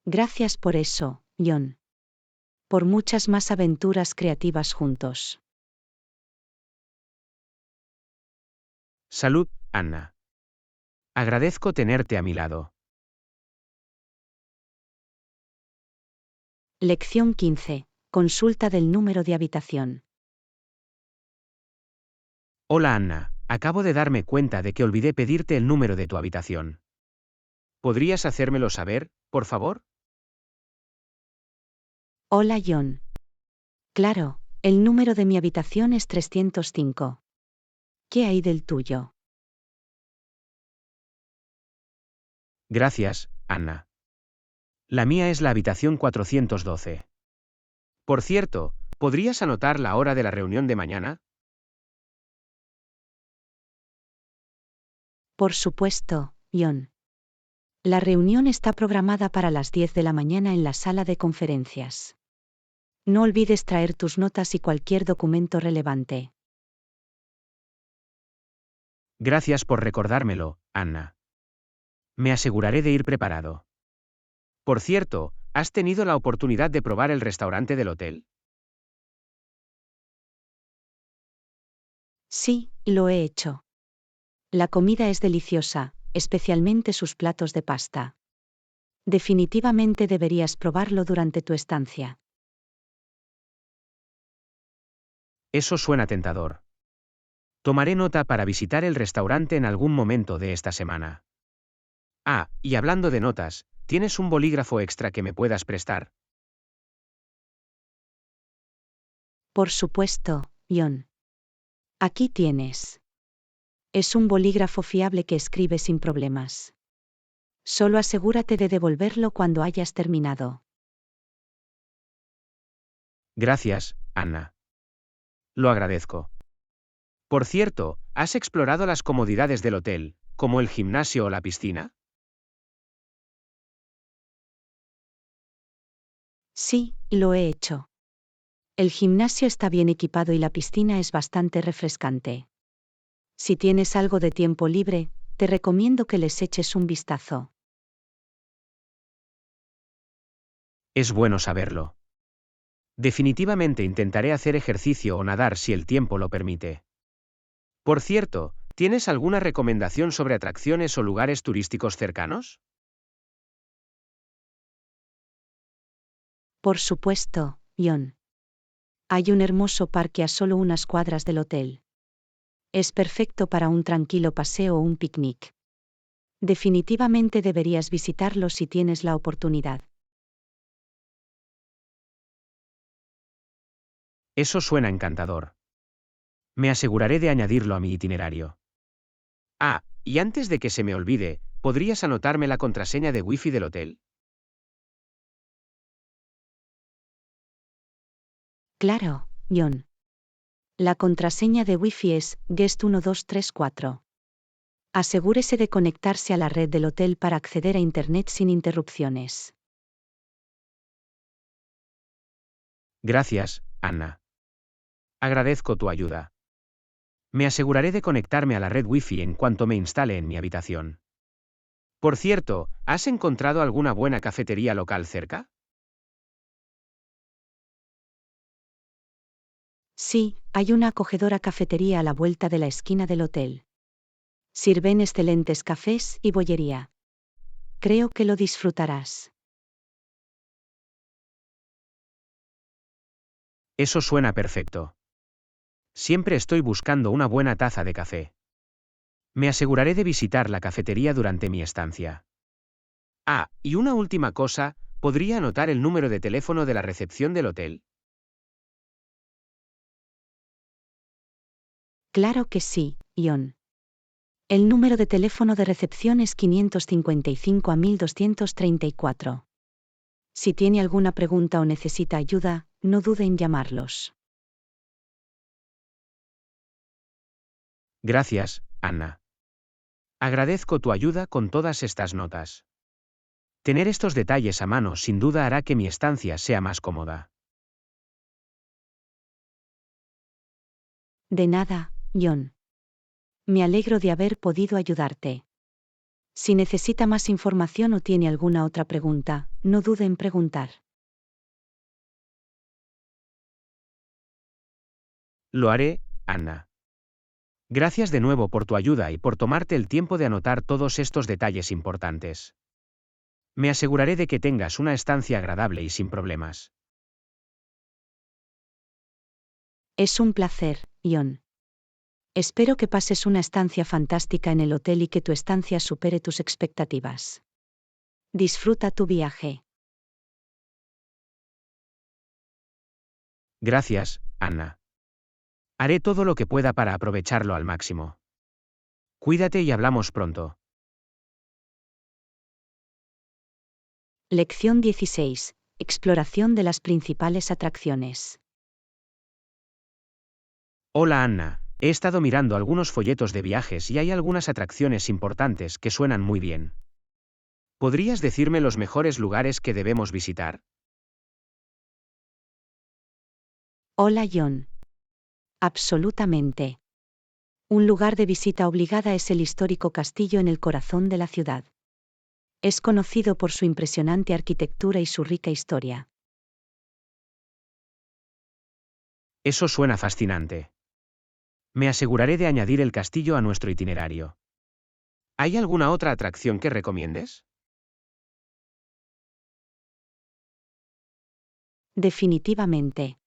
Gracias por eso, John. Por muchas más aventuras creativas juntos. Salud, Anna. Agradezco tenerte a mi lado. Lección 15. Consulta del número de habitación. Hola Anna, acabo de darme cuenta de que olvidé pedirte el número de tu habitación. ¿Podrías hacérmelo saber, por favor? Hola John. Claro, el número de mi habitación es 305. ¿Qué hay del tuyo? Gracias, Anna. La mía es la habitación 412. Por cierto, ¿podrías anotar la hora de la reunión de mañana? Por supuesto, John. La reunión está programada para las 10 de la mañana en la sala de conferencias. No olvides traer tus notas y cualquier documento relevante. Gracias por recordármelo, Anna. Me aseguraré de ir preparado. Por cierto, ¿has tenido la oportunidad de probar el restaurante del hotel? Sí, lo he hecho. La comida es deliciosa, especialmente sus platos de pasta. Definitivamente deberías probarlo durante tu estancia. Eso suena tentador. Tomaré nota para visitar el restaurante en algún momento de esta semana. Ah, y hablando de notas, ¿tienes un bolígrafo extra que me puedas prestar? Por supuesto, John. Aquí tienes. Es un bolígrafo fiable que escribe sin problemas. Solo asegúrate de devolverlo cuando hayas terminado. Gracias, Anna. Lo agradezco. Por cierto, ¿has explorado las comodidades del hotel, como el gimnasio o la piscina? Sí, lo he hecho. El gimnasio está bien equipado y la piscina es bastante refrescante. Si tienes algo de tiempo libre, te recomiendo que les eches un vistazo. Es bueno saberlo. Definitivamente intentaré hacer ejercicio o nadar si el tiempo lo permite. Por cierto, ¿tienes alguna recomendación sobre atracciones o lugares turísticos cercanos? Por supuesto, John. Hay un hermoso parque a solo unas cuadras del hotel. Es perfecto para un tranquilo paseo o un picnic. Definitivamente deberías visitarlo si tienes la oportunidad. Eso suena encantador. Me aseguraré de añadirlo a mi itinerario. Ah, y antes de que se me olvide, ¿podrías anotarme la contraseña de Wi-Fi del hotel? Claro, John. La contraseña de Wi-Fi es guest1234. Asegúrese de conectarse a la red del hotel para acceder a Internet sin interrupciones. Gracias, Anna. Agradezco tu ayuda. Me aseguraré de conectarme a la red Wi-Fi en cuanto me instale en mi habitación. Por cierto, ¿has encontrado alguna buena cafetería local cerca? Sí, hay una acogedora cafetería a la vuelta de la esquina del hotel. Sirven excelentes cafés y bollería. Creo que lo disfrutarás. Eso suena perfecto. Siempre estoy buscando una buena taza de café. Me aseguraré de visitar la cafetería durante mi estancia. Ah, y una última cosa, ¿podría anotar el número de teléfono de la recepción del hotel? Claro que sí, John. El número de teléfono de recepción es 555-1234. Si tiene alguna pregunta o necesita ayuda, no dude en llamarlos. Gracias, Anna. Agradezco tu ayuda con todas estas notas. Tener estos detalles a mano sin duda hará que mi estancia sea más cómoda. De nada, John. Me alegro de haber podido ayudarte. Si necesita más información o tiene alguna otra pregunta, no dude en preguntar. Lo haré, Anna. Gracias de nuevo por tu ayuda y por tomarte el tiempo de anotar todos estos detalles importantes. Me aseguraré de que tengas una estancia agradable y sin problemas. Es un placer, John. Espero que pases una estancia fantástica en el hotel y que tu estancia supere tus expectativas. Disfruta tu viaje. Gracias, Anna. Haré todo lo que pueda para aprovecharlo al máximo. Cuídate y hablamos pronto. Lección 16. Exploración de las principales atracciones. Hola Anna, He estado mirando algunos folletos de viajes y hay algunas atracciones importantes que suenan muy bien. ¿Podrías decirme los mejores lugares que debemos visitar? Hola John. Absolutamente. Un lugar de visita obligada es el histórico castillo en el corazón de la ciudad. Es conocido por su impresionante arquitectura y su rica historia. Eso suena fascinante. Me aseguraré de añadir el castillo a nuestro itinerario. ¿Hay alguna otra atracción que recomiendes? Definitivamente.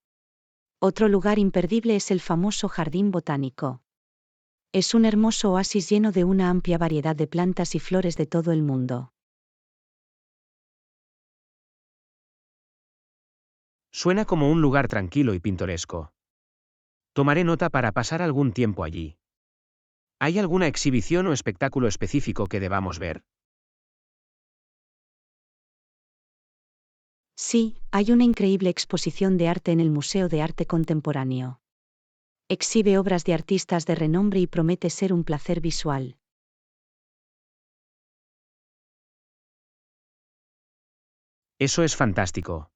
Otro lugar imperdible es el famoso Jardín Botánico. Es un hermoso oasis lleno de una amplia variedad de plantas y flores de todo el mundo. Suena como un lugar tranquilo y pintoresco. Tomaré nota para pasar algún tiempo allí. ¿Hay alguna exhibición o espectáculo específico que debamos ver? Sí, hay una increíble exposición de arte en el Museo de Arte Contemporáneo. Exhibe obras de artistas de renombre y promete ser un placer visual. Eso es fantástico.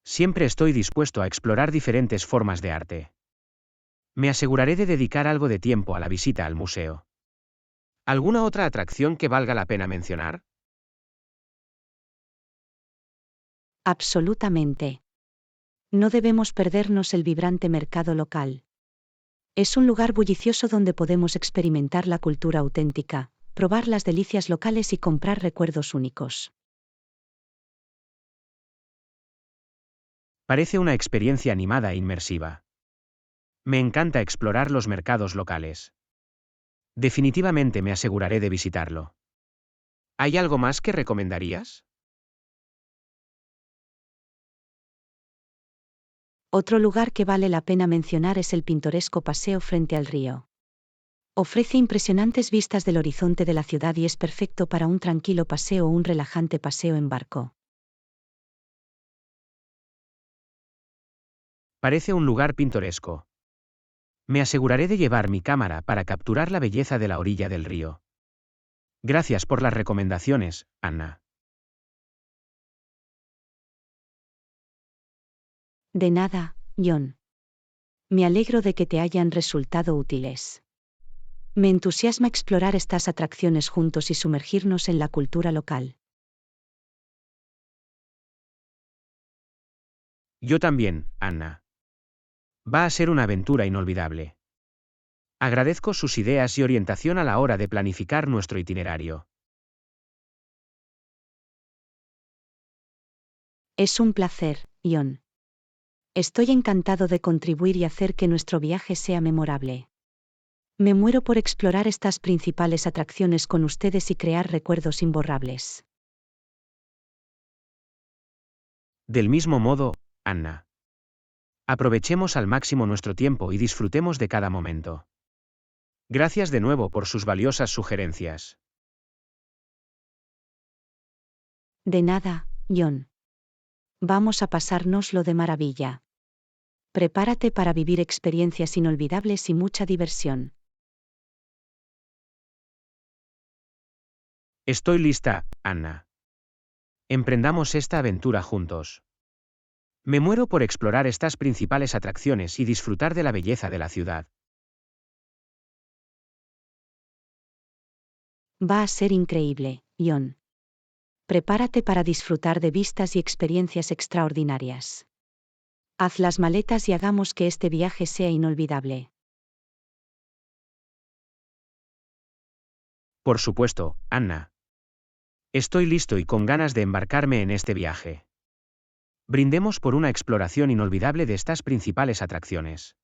Siempre estoy dispuesto a explorar diferentes formas de arte. Me aseguraré de dedicar algo de tiempo a la visita al museo. ¿Alguna otra atracción que valga la pena mencionar? Absolutamente. No debemos perdernos el vibrante mercado local. Es un lugar bullicioso donde podemos experimentar la cultura auténtica, probar las delicias locales y comprar recuerdos únicos. Parece una experiencia animada e inmersiva. Me encanta explorar los mercados locales. Definitivamente me aseguraré de visitarlo. ¿Hay algo más que recomendarías? Otro lugar que vale la pena mencionar es el pintoresco paseo frente al río. Ofrece impresionantes vistas del horizonte de la ciudad y es perfecto para un tranquilo paseo o un relajante paseo en barco. Parece un lugar pintoresco. Me aseguraré de llevar mi cámara para capturar la belleza de la orilla del río. Gracias por las recomendaciones, Anna. De nada, John. Me alegro de que te hayan resultado útiles. Me entusiasma explorar estas atracciones juntos y sumergirnos en la cultura local. Yo también, Anna. Va a ser una aventura inolvidable. Agradezco sus ideas y orientación a la hora de planificar nuestro itinerario. Es un placer, John. Estoy encantado de contribuir y hacer que nuestro viaje sea memorable. Me muero por explorar estas principales atracciones con ustedes y crear recuerdos imborrables. Del mismo modo, Anna. Aprovechemos al máximo nuestro tiempo y disfrutemos de cada momento. Gracias de nuevo por sus valiosas sugerencias. De nada, John. Vamos a pasárnoslo de maravilla. Prepárate para vivir experiencias inolvidables y mucha diversión. Estoy lista, Anna. Emprendamos esta aventura juntos. Me muero por explorar estas principales atracciones y disfrutar de la belleza de la ciudad. Va a ser increíble, John. Prepárate para disfrutar de vistas y experiencias extraordinarias. Haz las maletas y hagamos que este viaje sea inolvidable. Por supuesto, Anna. Estoy listo y con ganas de embarcarme en este viaje. Brindemos por una exploración inolvidable de estas principales atracciones.